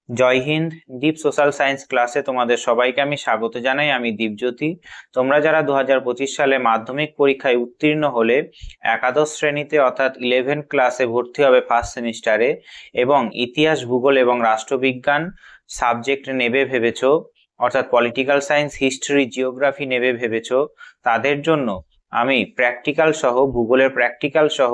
জয় হিন্দ। দীপ social science ক্লাসে তোমাদের সবাইকে আমি স্বাগত জানাই। আমি দীপজ্যোতি। তোমরা যারা 2025 সালে মাধ্যমিক পরীক্ষায় উত্তীর্ণ হলে একাদশ শ্রেণীতে অর্থাৎ 11 ক্লাসে ভর্তি হবে ফার্স্ট সেমিস্টারে এবং ইতিহাস, ভূগোল এবং রাষ্ট্রবিজ্ঞান সাবজেক্ট নেবে ভেবেছো, অর্থাৎ পলিটিক্যাল সায়েন্স, হিস্ট্রি, জিওগ্রাফি নেবে ভেবেছো, তাদের জন্য আমি প্র্যাকটিক্যাল সহ, ভূগোলের প্র্যাকটিক্যাল সহ,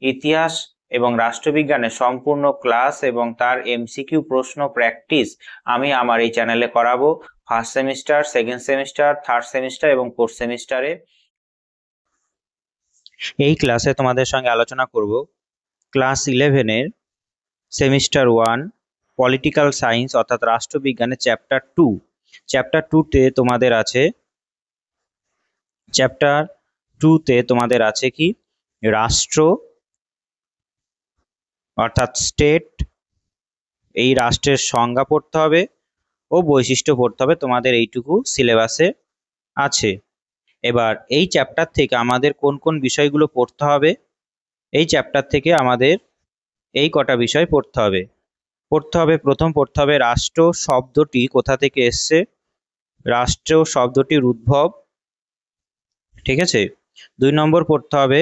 ইতিহাস এবং রাষ্ট্রবিজ্ঞানের সম্পূর্ণ ক্লাস এবং তার এমসিকিউ প্রশ্ন প্র্যাকটিস আমি আমার এই চ্যানেলে করাবো। First semester, second semester, third semester এবং ফোর্থ সেমিস্টারে। এই ক্লাসে তোমাদের সঙ্গে আলোচনা করব ক্লাস 11-এর সেমিস্টার 1 পলিটিক্যাল সায়েন্স অর্থাৎ রাষ্ট্রবিজ্ঞানের চ্যাপ্টার 2। চ্যাপ্টার 2-তে তোমাদের আছে কি রাষ্ট্র অর্থাৎ স্টেট, এই রাষ্ট্রের সংজ্ঞা পড়তে হবে ও বৈশিষ্ট্য পড়তে হবে। তোমাদের এইটুকু সিলেবাসে আছে। এবার এই চ্যাপ্টার থেকে আমাদের কোন কোন বিষয়গুলো পড়তে হবে, এই চ্যাপ্টার থেকে আমাদের এই কটা বিষয় পড়তে হবে। প্রথম পড়তে হবে রাষ্ট্র শব্দটি কোথা থেকে এসছে, রাষ্ট্র শব্দটির উদ্ভব, ঠিক আছে। 2 নম্বর পড়তে হবে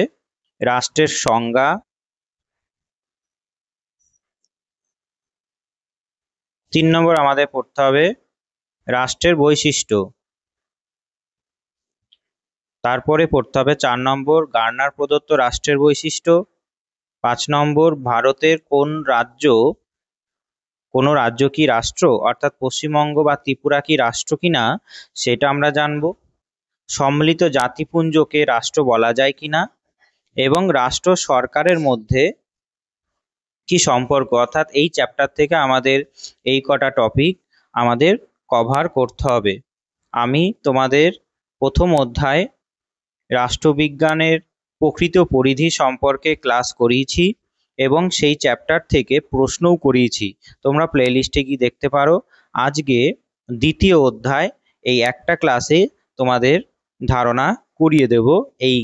রাষ্ট্রের সংজ্ঞা। 3 নম্বর আমাদের পড়তে হবে রাষ্ট্রের বৈশিষ্ট্য। তারপরে পড়তে হবে 4 নম্বর গার্নার প্রদত্ত রাষ্ট্রের বৈশিষ্ট্য। 5 নম্বর ভারতের কোনো রাজ্য কি রাষ্ট্র, অর্থাৎ পশ্চিমবঙ্গ বা ত্রিপুরা কি রাষ্ট্র কিনা সেটা আমরা জানবো। সম্মিলিত জাতিপুঞ্জকে রাষ্ট্র বলা যায় কিনা, এবং রাষ্ট্র সরকারের মধ্যে কি সম্পর্ক, অর্থাৎ এই চ্যাপ্টার থেকে আমাদের এই কটা টপিক আমাদের কভার করতে হবে। আমি তোমাদের প্রথম অধ্যায় রাষ্ট্রবিজ্ঞানের প্রকৃত পরিধি সম্পর্কে ক্লাস করিয়েছি এবং সেই চ্যাপ্টার থেকে প্রশ্নও করিয়েছি। তোমরা প্লেলিস্টে গিয়ে দেখতে পারো। আজকে দ্বিতীয় অধ্যায়, এই একটা ক্লাসে তোমাদের ধারণা করিয়ে দেব এই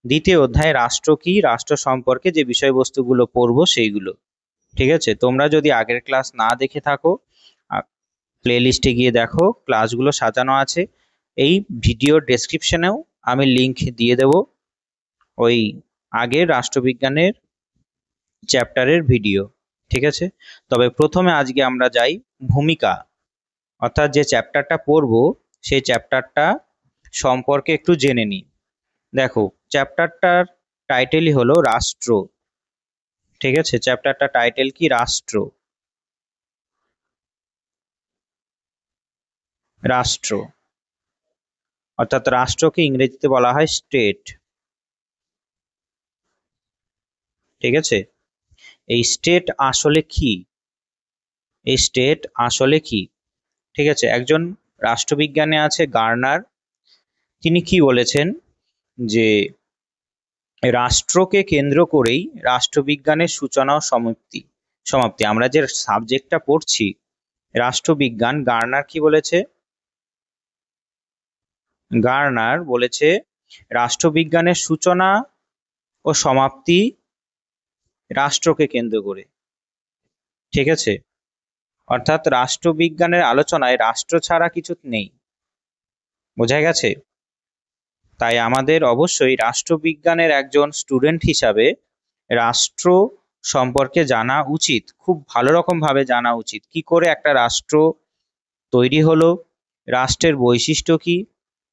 দ্বিতীয় অধ্যায় রাষ্ট্র কি, রাষ্ট্র সম্পর্কে যে বিষয়বস্তুগুলো পড়বো সেইগুলো, ঠিক আছে। তোমরা যদি আগের ক্লাস না দেখে থাকো প্লেলিস্টে গিয়ে দেখো, ক্লাসগুলো সাজানো আছে। এই ভিডিও ডেসক্রিপশনেও আমি লিংক দিয়ে দেব ওই আগের রাষ্ট্রবিজ্ঞানের চ্যাপ্টারের ভিডিও, ঠিক আছে। তবে প্রথমে আজকে আমরা যাই ভূমিকা, অর্থাৎ যে চ্যাপ্টারটা পড়বো সেই চ্যাপ্টারটা সম্পর্কে একটু জেনে নিই। দেখো, চ্যাপ্টারটার টাইটেলই হলো রাষ্ট্র, ঠিক আছে। চ্যাপ্টারটা টাইটেল কি রাষ্ট্র। রাষ্ট্র অর্থাৎ রাষ্ট্রকে ইংরেজিতে বলা হয় স্টেট, ঠিক আছে। এই স্টেট আসলে কি, এই স্টেট আসলে কি, ঠিক আছে। একজন রাষ্ট্রবিজ্ঞানী আছে গার্নার, তিনি কি বলেছেন যে রাষ্ট্রকে কেন্দ্র করেই রাষ্ট্রবিজ্ঞানের সূচনা ও সমাপ্তি। আমরা যে সাবজেক্টটা পড়ছি রাষ্ট্রবিজ্ঞান, গার্নার কি বলেছে, গার্নার বলেছে রাষ্ট্রবিজ্ঞানের সূচনা ও সমাপ্তি রাষ্ট্রকে কেন্দ্র করে, ঠিক আছে। অর্থাৎ রাষ্ট্রবিজ্ঞানের আলোচনায় রাষ্ট্র ছাড়া কিছু নেই, বোঝা গেছে। তাই আমাদের অবশ্যই রাষ্ট্রবিজ্ঞানের একজন স্টুডেন্ট হিসাবে রাষ্ট্র সম্পর্কে জানা উচিত, খুব ভালো রকম ভাবে জানা উচিত। কি করে একটা রাষ্ট্র তৈরি হলো, রাষ্ট্রের বৈশিষ্ট্য কি,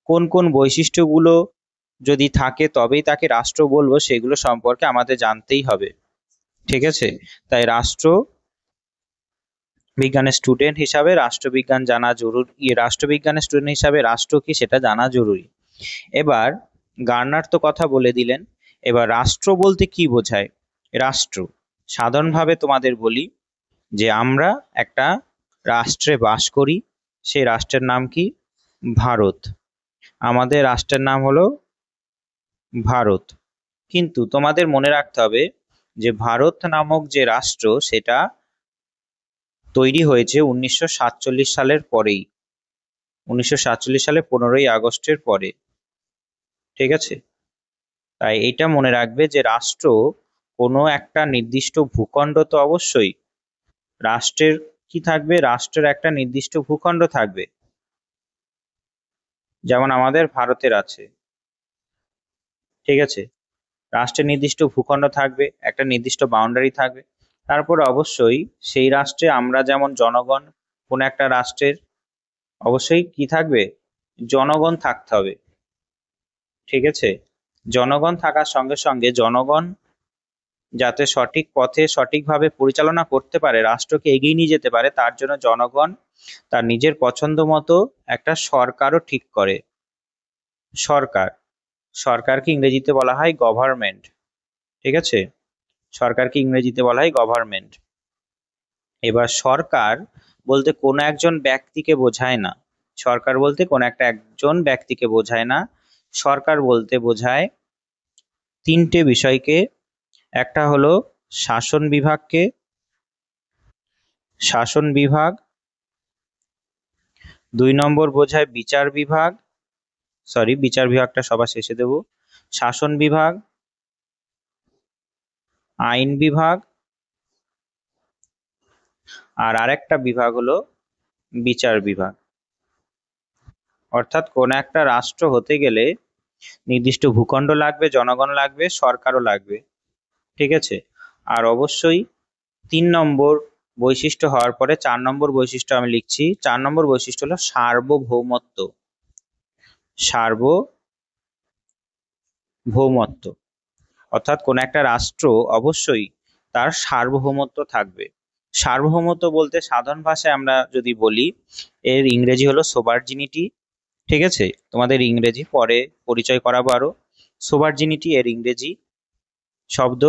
কোন কোন বৈশিষ্ট্যগুলো যদি থাকে তবেই তাকে রাষ্ট্র বলবো, সেগুলো সম্পর্কে আমাদের জানতেই হবে, ঠিক আছে। তাই রাষ্ট্রবিজ্ঞানের স্টুডেন্ট হিসাবে রাষ্ট্রবিজ্ঞান জানা জরুরি, রাষ্ট্রবিজ্ঞানের স্টুডেন্ট হিসাবে রাষ্ট্র কি সেটা জানা জরুরি। এবার গার্নার তো কথা বলে দিলেন, এবার রাষ্ট্র বলতে কি বোঝায়। রাষ্ট্র সাধারণভাবে তোমাদের বলি যে আমরা একটা রাষ্ট্রে বাস করি, সেই রাষ্ট্রের নাম কি ভারত। আমাদের রাষ্ট্রের নাম হলো ভারত। কিন্তু তোমাদের মনে রাখতে হবে যে ভারত নামক যে রাষ্ট্র সেটা তৈরি হয়েছে 1947 সালের পরেই, 1947 সালে 15ই আগস্টের পরে, ঠিক আছে। তাই এটা মনে রাখবে যে রাষ্ট্র কোনো একটা নির্দিষ্ট ভূখণ্ড তো অবশ্যই, রাষ্ট্রের কি থাকবে? রাষ্ট্রের একটা নির্দিষ্ট ভূখণ্ড থাকবে, যেমন আমাদের ভারতের আছে। ঠিক আছে, রাষ্ট্রের নির্দিষ্ট ভূখণ্ড থাকবে, একটা নির্দিষ্ট বাউন্ডারি থাকবে। তারপর অবশ্যই সেই রাষ্ট্রে আমরা যেমন জনগণ, কোন একটা রাষ্ট্রের অবশ্যই কি থাকবে? জনগণ থাকতে হবে। ঠিক আছে, জনগণ থাকার সঙ্গে সঙ্গে জনগণ যাতে সঠিক পথে সঠিকভাবে পরিচালনা করতে পারে, রাষ্ট্রকে এগিয়ে নিয়ে যেতে পারে, তার জন্য জনগণ তার নিজের পছন্দ মতো একটা সরকারও ঠিক করে। সরকার, সরকারকে ইংরেজিতে বলা হয় গভর্নমেন্ট। ঠিক আছে, সরকারকে ইংরেজিতে বলা হয় গভর্নমেন্ট। এবার সরকার বলতে কোনো একজন ব্যক্তিকে বোঝায় না। সরকার বলতে কোনো একজন ব্যক্তিকে বোঝায় না। সরকার বলতে বোঝায় তিনটে বিষয়কে। একটা হলো শাসন বিভাগকে, শাসন বিভাগ। 2 নম্বর বোঝায় বিচার বিভাগ, বিচার বিভাগটা সবার শেষে দেব। শাসন বিভাগ, আইন বিভাগ, আর আরেকটা বিভাগ হলো বিচার বিভাগ। অর্থাৎ কোন একটা রাষ্ট্র হতে গেলে নির্দিষ্ট ভূখণ্ড লাগবে, জনগণ লাগবে, সরকারও লাগবে। ঠিক আছে, আর অবশ্যই 3 নম্বর বৈশিষ্ট্য হওয়ার পরে 4 নম্বর বৈশিষ্ট্য আমি লিখছি। 4 নম্বর বৈশিষ্ট্য হলো সার্বভৌমত্ব। সার্বভৌমত্ব অর্থাৎ কোন একটা রাষ্ট্র অবশ্যই তার সার্বভৌমত্ব থাকবে। সার্বভৌমত্ব বলতে সাধারণ ভাষায় আমরা যদি বলি, এর ইংরেজি হলো সোভার্জিনিটি। ঠিক আছে, তোমাদের ইংরেজি পরে পরিচয় করাবো আরো। সোভার্জিনিটি এর ইংরেজি শব্দ।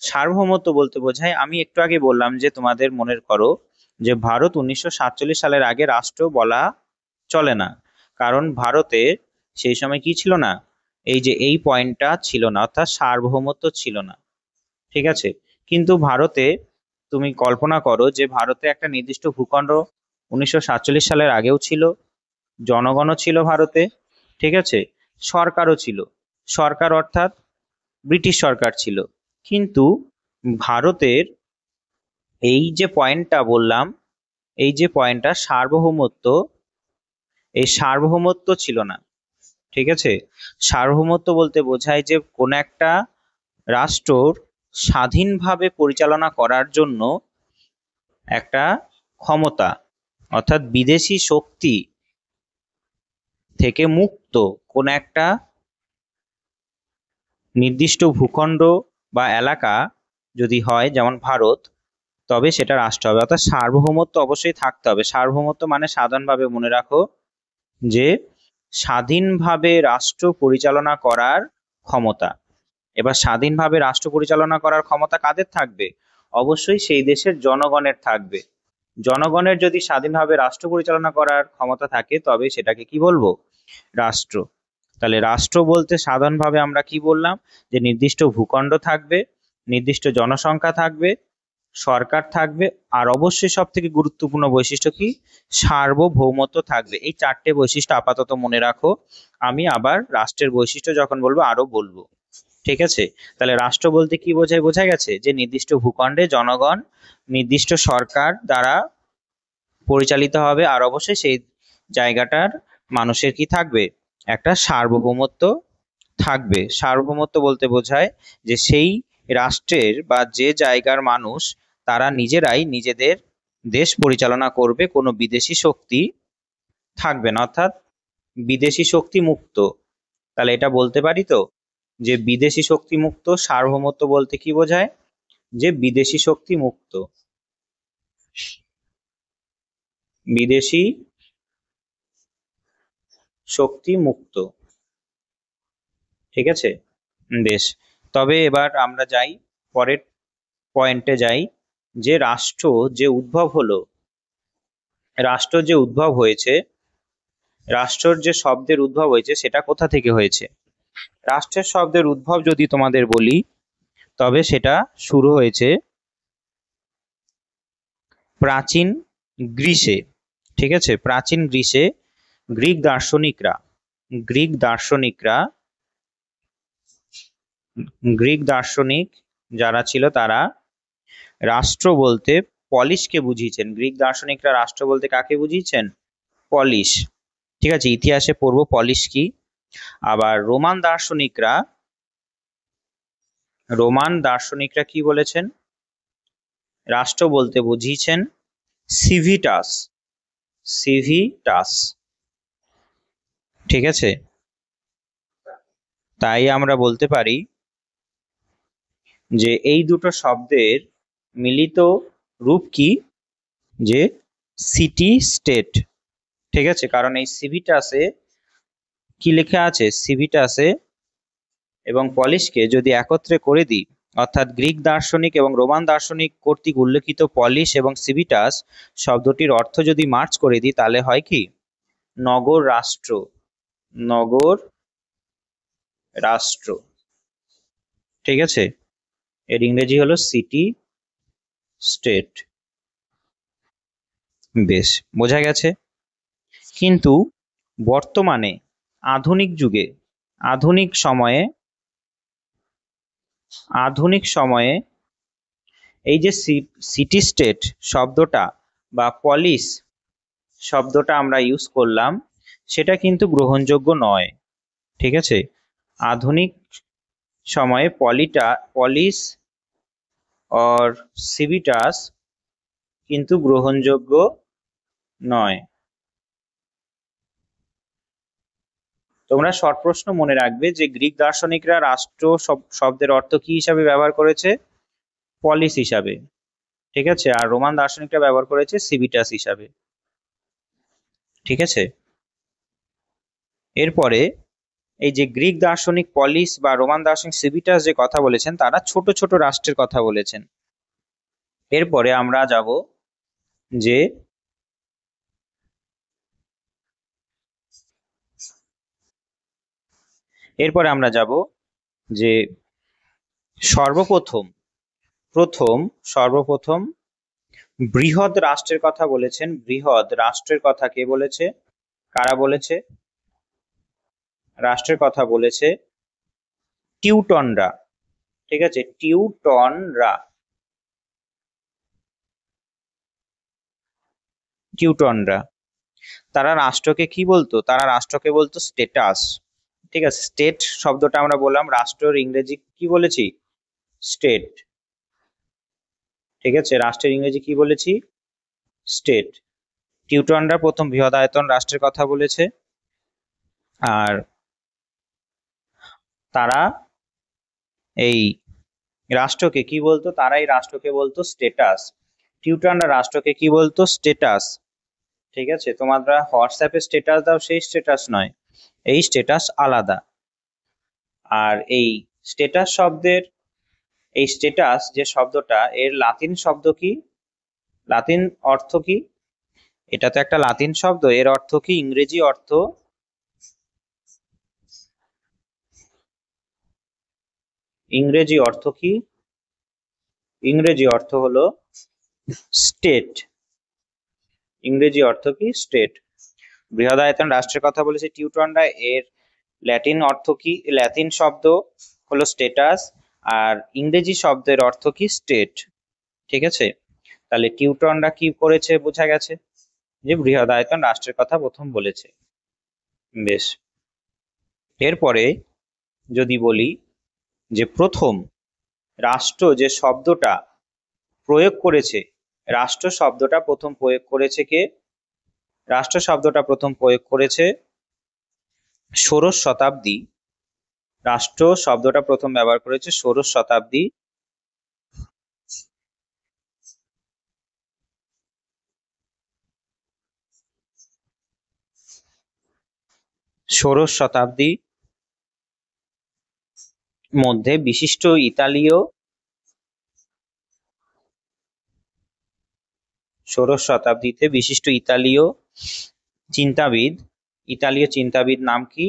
সার্বভৌমত্ব বলতে বোঝায়, আমি একটু আগে বললাম যে তোমাদের মনে করো যে ভারত 1947 সালের আগে রাষ্ট্র বলা চলে না, কারণ ভারতে সেই সময় কি ছিল না? এই পয়েন্টটা ছিল না, অর্থাৎ সার্বভৌমত্ব ছিল না। ঠিক আছে, কিন্তু ভারতে তুমি কল্পনা করো যে ভারতে একটা নির্দিষ্ট ভূখণ্ড 1947 সালের আগেও ছিল, জনগণও ছিল ভারতে। ঠিক আছে, সরকারও ছিল। সরকার অর্থাৎ ব্রিটিশ সরকার ছিল। কিন্তু ভারতের এই যে পয়েন্টটা বললাম, এই যে পয়েন্টটা সার্বভৌমত্ব, এই সার্বভৌমত্ব ছিল না। ঠিক আছে, সার্বভৌমত্ব বলতে বোঝায় যে কোন একটা রাষ্ট্রর স্বাধীনভাবে পরিচালনা করার জন্য একটা ক্ষমতা, অর্থাৎ বিদেশি শক্তি থেকে মুক্ত কোন একটা নির্দিষ্ট ভূখণ্ড বা এলাকা যদি হয়, যেমন ভারত, তবে সেটা রাষ্ট্র হবে। অর্থাৎ সার্বভৌমত্ব অবশ্যই থাকতে হবে। সার্বভৌমত্ব মানে সাধারণভাবে মনে রাখো যে স্বাধীনভাবে রাষ্ট্র পরিচালনা করার ক্ষমতা। এবার স্বাধীনভাবে রাষ্ট্র পরিচালনা করার ক্ষমতা কাদের থাকবে? অবশ্যই সেই দেশের জনগণের থাকবে। জনগণের যদি স্বাধীনভাবে রাষ্ট্র পরিচালনা করার ক্ষমতা থাকে, তবে সেটাকে কি বলবো? রাষ্ট্র। তাহলে রাষ্ট্র বলতে সাধারণভাবে আমরা কি বললাম? যে নির্দিষ্ট ভূখণ্ড থাকবে, নির্দিষ্ট জনসংখ্যা থাকবে, সরকার থাকবে, আর অবশ্যই সব থেকে গুরুত্বপূর্ণ বৈশিষ্ট্য কি? সার্বভৌমত্ব থাকবে। এই 4টে বৈশিষ্ট্য আপাতত মনে রাখো। আমি আবার রাষ্ট্রের বৈশিষ্ট্য যখন বলবো আরো বলবো। ঠিক আছে, তাহলে রাষ্ট্র বলতে কি বোঝায়? বোঝা গেছে যে নির্দিষ্ট ভূখণ্ডে জনগণ নির্দিষ্ট সরকার দ্বারা পরিচালিত হবে, আর অবশ্যই সেই জায়গাটার মানুষের কি থাকবে? একটা সার্বভৌমত্ব থাকবে। সার্বভৌমত্ব বলতে বোঝায় যে সেই রাষ্ট্রের বা যে জায়গার মানুষ তারা নিজেরাই নিজেদের দেশ পরিচালনা করবে, কোনো বিদেশি শক্তি থাকবে না, অর্থাৎ বিদেশি শক্তি মুক্ত। তাহলে এটা বলতে পারি তো যে বিদেশি শক্তি মুক্ত। সার্বভৌমত্ব বলতে কি বোঝায়? যে বিদেশি শক্তি মুক্ত, বিদেশি শক্তি মুক্ত। ঠিক আছে, বেশ। তবে এবার আমরা যাই পরের পয়েন্টে যাই, যে রাষ্ট্র যে উদ্ভব হলো, রাষ্ট্র যে উদ্ভব হয়েছে, রাষ্ট্রর যে শব্দের উদ্ভব হয়েছে সেটা কোথা থেকে হয়েছে? রাষ্ট্রের শব্দের উদ্ভব যদি তোমাদের বলি, তবে সেটা শুরু হয়েছে প্রাচীন গ্রিসে। ঠিক আছে, প্রাচীন গ্রিসে গ্রিক দার্শনিকরা, গ্রিক দার্শনিকরা, গ্রিক দার্শনিক যারা ছিল তারা রাষ্ট্র বলতে পলিশকে বুঝিয়েছেন। গ্রিক দার্শনিকরা রাষ্ট্র বলতে কাকে বুঝিয়েছেন? পলিশ। ঠিক আছে, ইতিহাসে পড়বো পলিশ কি। আবার রোমান দার্শনিকরা কি বলেছেন? রাষ্ট্র বলতে বুঝিয়েছেন সিভিটাস। ঠিক আছে, তাই আমরা বলতে পারি যে এই দুটো শব্দের মিলিত রূপ কি? যে সিটি স্টেট। ঠিক আছে, কারণ এই সিভিটাসে কি লেখা আছে? সিভিটাসে এবং পলিশকে যদি একত্রে করে দিই, অর্থাৎ গ্রিক দার্শনিক এবং রোমান দার্শনিক কর্তৃক উল্লেখিত পলিশ এবং সিভিটাস শব্দটির অর্থ যদি মার্চ করে দিই, তাহলে হয় কি? নগর রাষ্ট্র। ঠিক আছে, এর ইংরেজি হলো সিটি স্টেট। বেশ, বোঝা গেছে। কিন্তু বর্তমানে আধুনিক যুগে, আধুনিক সময়ে এই যে সিটি স্টেট শব্দটা বা পলিশ শব্দটা আমরা ইউজ করলাম, সেটা কিন্তু গ্রহণযোগ্য নয়। ঠিক আছে, আধুনিক সময়ে পলিশ অর সিভিটাস কিন্তু গ্রহণযোগ্য নয়। তোমরা শর্ট প্রশ্ন মনে রাখবে যে গ্রিক দার্শনিকরা রাষ্ট্র শব্দের অর্থ কি হিসাবে ব্যবহার করেছে? পলিশ হিসাবে। ঠিক আছে, আর রোমান দার্শনিকরা ব্যবহার করেছে সিভিটাস হিসাবে। ঠিক আছে, এরপরে এই যে গ্রিক দার্শনিক পলিশ বা রোমান দার্শনিক সিভিটাস যে কথা বলেছেন, তারা ছোট ছোট রাষ্ট্রের কথা বলেছেন। এরপরে আমরা যাব যে সর্বপ্রথম বৃহৎ রাষ্ট্রের কথা বলেছেন। বৃহৎ রাষ্ট্রের কথা কে বলেছে? কারা বলেছে? রাষ্ট্রের কথা বলেছে টিউটনরা। ঠিক আছে, টিউটনরা। তারা রাষ্ট্রকে কি বলতো? তারা রাষ্ট্রকে বলতো স্টেটাস। ঠিক আছে, স্টেট শব্দটা আমরা বললাম, রাষ্ট্রের ইংরেজি কি বলেছি? স্টেট। ঠিক আছে, রাষ্ট্রের ইংরেজি কি বলেছি? স্টেট। টিউটনরা প্রথম বৃহদায়তন রাষ্ট্রের কথা বলেছে, আর তারা এই রাষ্ট্রকে কি বলতো? তারা এই রাষ্ট্রকে বলতো স্টেটাস। টিউটনরা রাষ্ট্রকে কি বলতো? স্টেটাস। ঠিক আছে, তোমরা হোয়াটসঅ্যাপে স্টেটাস দাও, সেই স্টেটাস নয়, এই স্টেটাস আলাদা। আর এই স্টেটাস যে শব্দটা, এর লাতিন শব্দ কি? লাতিন অর্থ কি? এটা তো একটা লাতিন শব্দ, এর অর্থ কি? ইংরেজি অর্থ কি? ইংরেজি অর্থ হলো স্টেট। ইংরেজি অর্থ কি? স্টেট। বৃহদায়তন রাষ্ট্রের কথা বলেছে টিউটনরা, এর ল্যাটিন অর্থ কি? ল্যাটিন শব্দ হলো স্টেটাস, আর ইংরেজি শব্দের অর্থ কি? স্টেট। ঠিক আছে, তাহলে টিউটনরা কি করেছে? বোঝা গেছে যে বৃহদায়তন রাষ্ট্রের কথা প্রথম বলেছে। বেশ, এরপরে যদি বলি যে প্রথম রাষ্ট্র যে শব্দটা প্রয়োগ করেছে, রাষ্ট্র শব্দটা প্রথম প্রয়োগ করেছে কে? রাষ্ট্র শব্দটা প্রথম প্রয়োগ করেছে ষোড়শ শতাব্দী। রাষ্ট্র শব্দটা প্রথম ব্যবহার করেছে ষোড়শ শতাব্দী। ষোড়শ শতাব্দী মধ্যে বিশিষ্ট ইতালীয় চিন্তাবিদ নাম কি?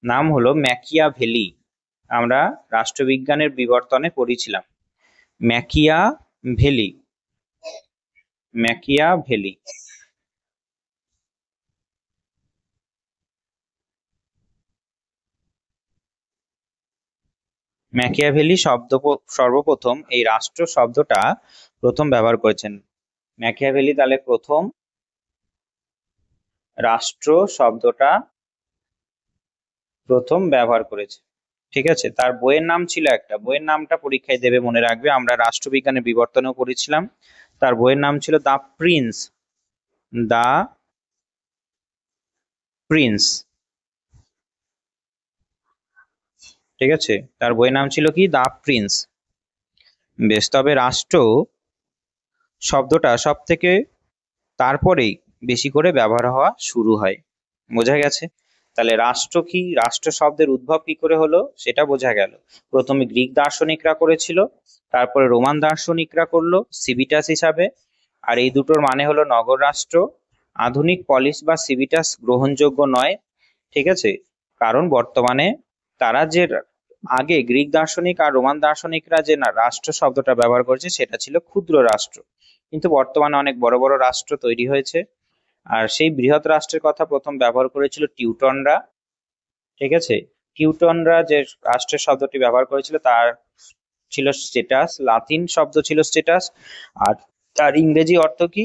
নাম হলো ম্যাকিয়াভেলি। আমরা রাষ্ট্রবিজ্ঞানের বিবর্তনে পড়েছিলাম ম্যাকিয়াভেলি। ম্যাকিয়াভেলি সর্বপ্রথম এই রাষ্ট্র শব্দটা প্রথম ব্যবহার করেছেন। ম্যাকিয়াভেলি তাহলে প্রথম রাষ্ট্র শব্দটা প্রথম ব্যবহার করেছে। ঠিক আছে, তার বইয়ের নাম ছিল একটা, বইয়ের নামটা পরীক্ষায় দেবে মনে রাখবে, আমরা রাষ্ট্রবিজ্ঞানের বিবর্তনেও পড়েছিলাম। তার বইয়ের নাম ছিল দ্য প্রিন্স। The Prince. ঠিক আছে, তার বইয়ের নাম ছিল কি? The Prince. বেশ, তবে রাষ্ট্র শব্দটা সব থেকে তারপরেই বেশি করে ব্যবহার হওয়া শুরু হয়। বোঝা গেছে? তাহলে রাষ্ট্র কি, রাষ্ট্র শব্দের উদ্ভব কি করে হলো সেটা বোঝা গেল। প্রথমে গ্রিক দার্শনিকরা করেছিল, তারপরে রোমান দার্শনিকরা করলো সিভিটাস হিসাবে। আর এই দুটোর মানে হলো নগর রাষ্ট্র। আধুনিক পলিস বা সিভিটাস গ্রহণযোগ্য নয়। ঠিক আছে, কারণ বর্তমানে তারা যে আগে গ্রিক দার্শনিক আর রোমান দার্শনিকরা যে না রাষ্ট্র শব্দটা ব্যবহার করেছে সেটা ছিল ক্ষুদ্র রাষ্ট্র, কিন্তু বর্তমানে অনেক বড় বড় রাষ্ট্র তৈরি হয়েছে। আর সেই বৃহৎ রাষ্ট্রের কথা প্রথম ব্যবহার করেছিল টিউটনরা। ঠিক আছে, টিউটনরা যে রাষ্ট্রের শব্দটি ব্যবহার করেছিল তার ছিল স্টেটাস, লাতিন শব্দ ছিল স্টেটাস, আর তার ইংরেজি অর্থ কি?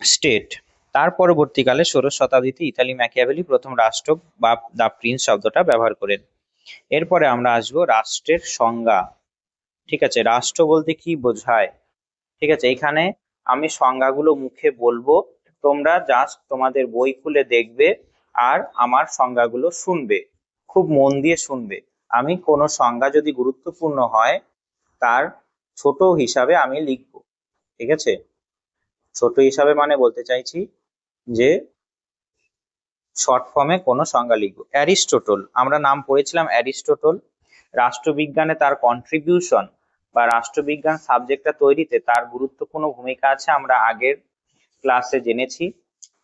স্টেট। তার পরবর্তীকালে ১৬শ শতাব্দীতে ইতালি ম্যাকিয়াভেলি প্রথম রাষ্ট্র বা দ্য প্রিন্স শব্দটা ব্যবহার করেন। এরপরে আমরা আসবো রাষ্ট্রের সংজ্ঞা। ঠিক আছে, রাষ্ট্র বলতে কি বোঝায়? ঠিক আছে, এখানে আমি সংজ্ঞাগুলো মুখে বলবো, তোমরা জাস্ট তোমাদের বই খুলে দেখবে আর আমার সংজ্ঞাগুলো শুনবে, খুব মন দিয়ে শুনবে। আমি কোনো সংজ্ঞা যদি গুরুত্বপূর্ণ হয় তার ছোট হিসাবে আমি লিখবো। ঠিক আছে, ছোট হিসাবে মানে বলতে চাইছি যে শর্ট ফর্মে কোনো সংজ্ঞা লিখবো। অ্যারিস্টটল, আমরা নাম পড়েছিলাম অ্যারিস্টটল। রাষ্ট্রবিজ্ঞানে তার কন্ট্রিবিউশন বা রাষ্ট্রবিজ্ঞান সাবজেক্টটা তৈরিতে তার গুরুত্বপূর্ণ ভূমিকা আছে, আমরা আগের ক্লাসে জেনেছি।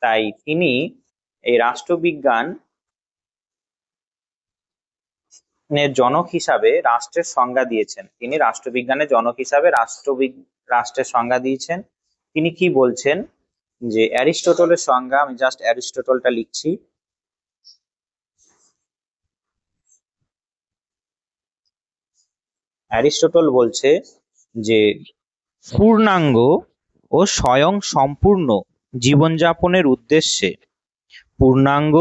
তাই তিনি এই রাষ্ট্রবিজ্ঞান জনক হিসাবে রাষ্ট্রের সংজ্ঞা দিয়েছেন। তিনি রাষ্ট্রবিজ্ঞানের জনক হিসাবে রাষ্ট্রের সংজ্ঞা দিয়েছেন। তিনি কি বলছেন যে অ্যারিস্টটলের সংজ্ঞা, আমি জাস্ট অ্যারিস্টটলটা লিখছি। অ্যারিস্টটল বলছে যে পূর্ণাঙ্গ ও স্বয়ং সম্পূর্ণ জীবনযাপনের উদ্দেশ্যে, পূর্ণাঙ্গ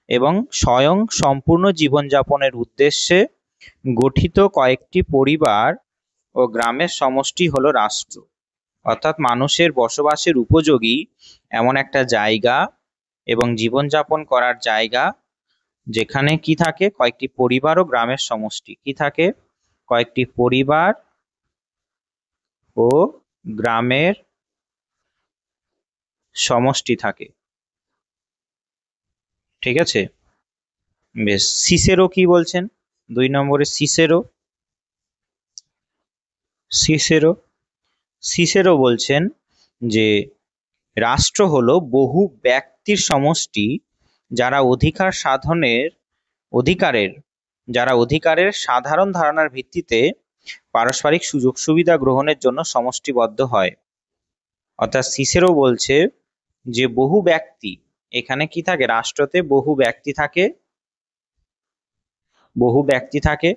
এবং স্বয়ং সম্পূর্ণ জীবনযাপনের উদ্দেশ্যে গঠিত কয়েকটি পরিবার ও গ্রামের সমষ্টি হলো রাষ্ট্র। অর্থাৎ মানুষের বসবাসের উপযোগী এমন একটা জায়গা এবং জীবনযাপন করার জায়গা যেখানে কি থাকে? কয়েকটি পরিবার ও গ্রামের সমষ্টি। কি থাকে? কয়েকটি পরিবার ও গ্রামের সমষ্টি থাকে। ঠিক আছে, বেশ। সিসেরো কি বলছেন? ২ নম্বরে সিসেরো। সিসেরো সিসেরো বলছেন যে রাষ্ট্র হলো বহু ব্যক্তির সমষ্টি যারা অধিকারের সাধারণ ধারণার ভিত্তিতে পারস্পরিক সুযোগ সুবিধা গ্রহণের জন্য সমষ্টিবদ্ধ হয়। অর্থাৎ সিসেরো বলছে যে বহু ব্যক্তি, এখানে কি থাকে? রাষ্ট্রতে বহু ব্যক্তি থাকে,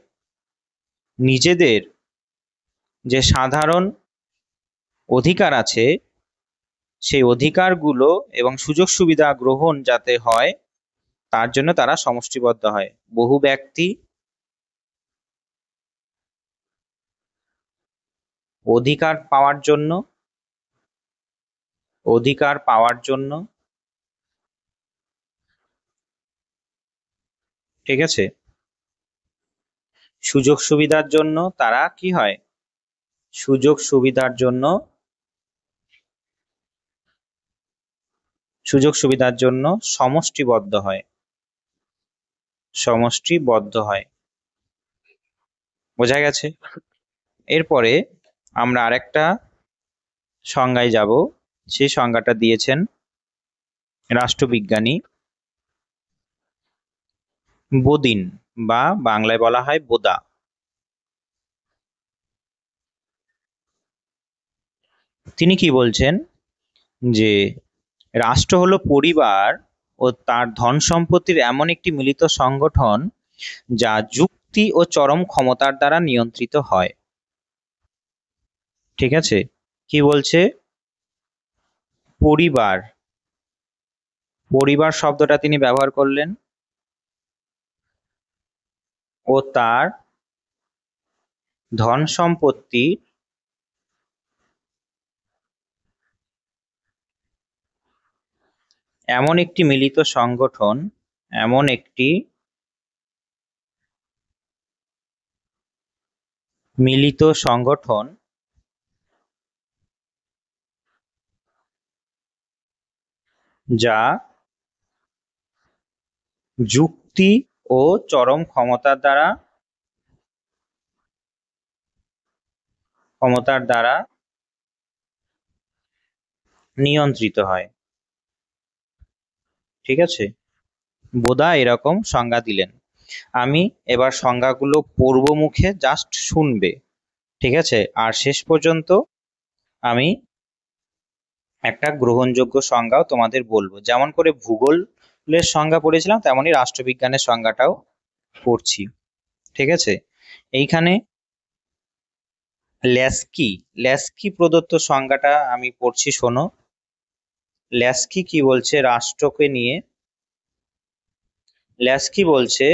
নিজেদের যে সাধারণ অধিকার আছে সেই অধিকারগুলো এবং সুযোগ সুবিধা গ্রহণ যাতে হয় তার জন্য তারা সমষ্টিবদ্ধ হয়। বহু ব্যক্তি অধিকার পাওয়ার জন্য, ঠিক আছে, সুযোগ সুবিধার জন্য তারা কি হয়? সুযোগ সুবিধার জন্য সমষ্টিবদ্ধ হয়। বোঝা গেছে? এরপরে আমরা আরেকটা সংজ্ঞায় যাব। সেই সংজ্ঞাটা দিয়েছেন রাষ্ট্রবিজ্ঞানী বোদিন, বা বাংলায় বলা হয় বোদা। তিনি কি বলছেন যে রাষ্ট্র হলো পরিবার ও তার ধন সম্পত্তির এমন একটি মিলিত সংগঠন যা যুক্তি ও চরম ক্ষমতার দ্বারা নিয়ন্ত্রিত হয়। ঠিক আছে, কি বলছে? পরিবার, পরিবার শব্দটা তিনি ব্যবহার করলেন, ও তার ধন সম্পত্তি এমন একটি মিলিত সংগঠন, এমন একটি মিলিত সংগঠন যা যুক্তি ও চরম ক্ষমতার দ্বারা নিয়ন্ত্রিত হয়। ঠিক আছে, বোধা এরকম সংজ্ঞা দিলেন। আমি এবার সংজ্ঞাগুলো পড়ব মুখে, জাস্ট শুনবে। ঠিক আছে, আর শেষ পর্যন্ত আমি একটা গ্রহণযোগ্য সংজ্ঞাও তোমাদের বলবো। যেমন করে ভূগোলের সংজ্ঞা পড়েছিলাম, তেমনই রাষ্ট্রবিজ্ঞানের সংজ্ঞাটাও পড়ছি। ঠিক আছে, এইখানে ল্যাস্কি প্রদত্ত সংজ্ঞাটা আমি পড়ছি, শোনো। ল্যাস্কি কি বলছে রাষ্ট্রকে নিয়ে? ল্যাস্কি বলছে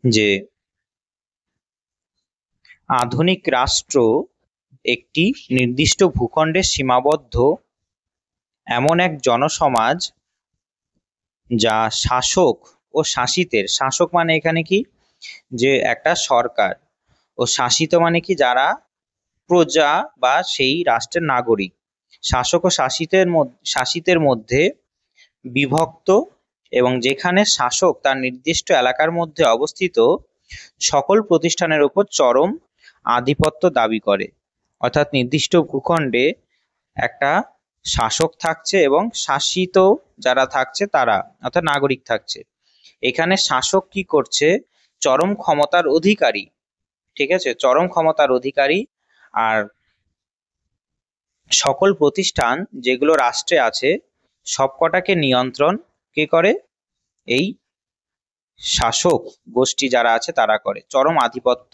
যে আধুনিক রাষ্ট্র একটি নির্দিষ্ট ভূখণ্ডে সীমাবদ্ধ এমন এক জনসমাজ যা শাসক ও শাসিতের, শাসক মানে এখানে কি, যে একটা সরকার, ও শাসিত মানে কি, যারা প্রজা বা সেই রাষ্ট্রের নাগরিক, শাসক ও শাসিতের মধ্যে বিভক্ত, এবং যেখানে শাসক তার নির্দিষ্ট এলাকার মধ্যে অবস্থিত সকল প্রতিষ্ঠানের উপর চরম আধিপত্য দাবি করে। অর্থাৎ নির্দিষ্ট ভূখণ্ডে একটা শাসক থাকছে এবং শাসিত যারা থাকছে তারা, অর্থাৎ নাগরিক থাকছে। এখানে শাসক কি করছে? চরম ক্ষমতার অধিকারী। ঠিক আছে, চরম ক্ষমতার অধিকারী। আর সকল প্রতিষ্ঠান যেগুলো রাষ্ট্রে আছে সবকটাকে নিয়ন্ত্রণ কে করে? এই শাসক গোষ্ঠী যারা আছে তারা করে, চরম আধিপত্য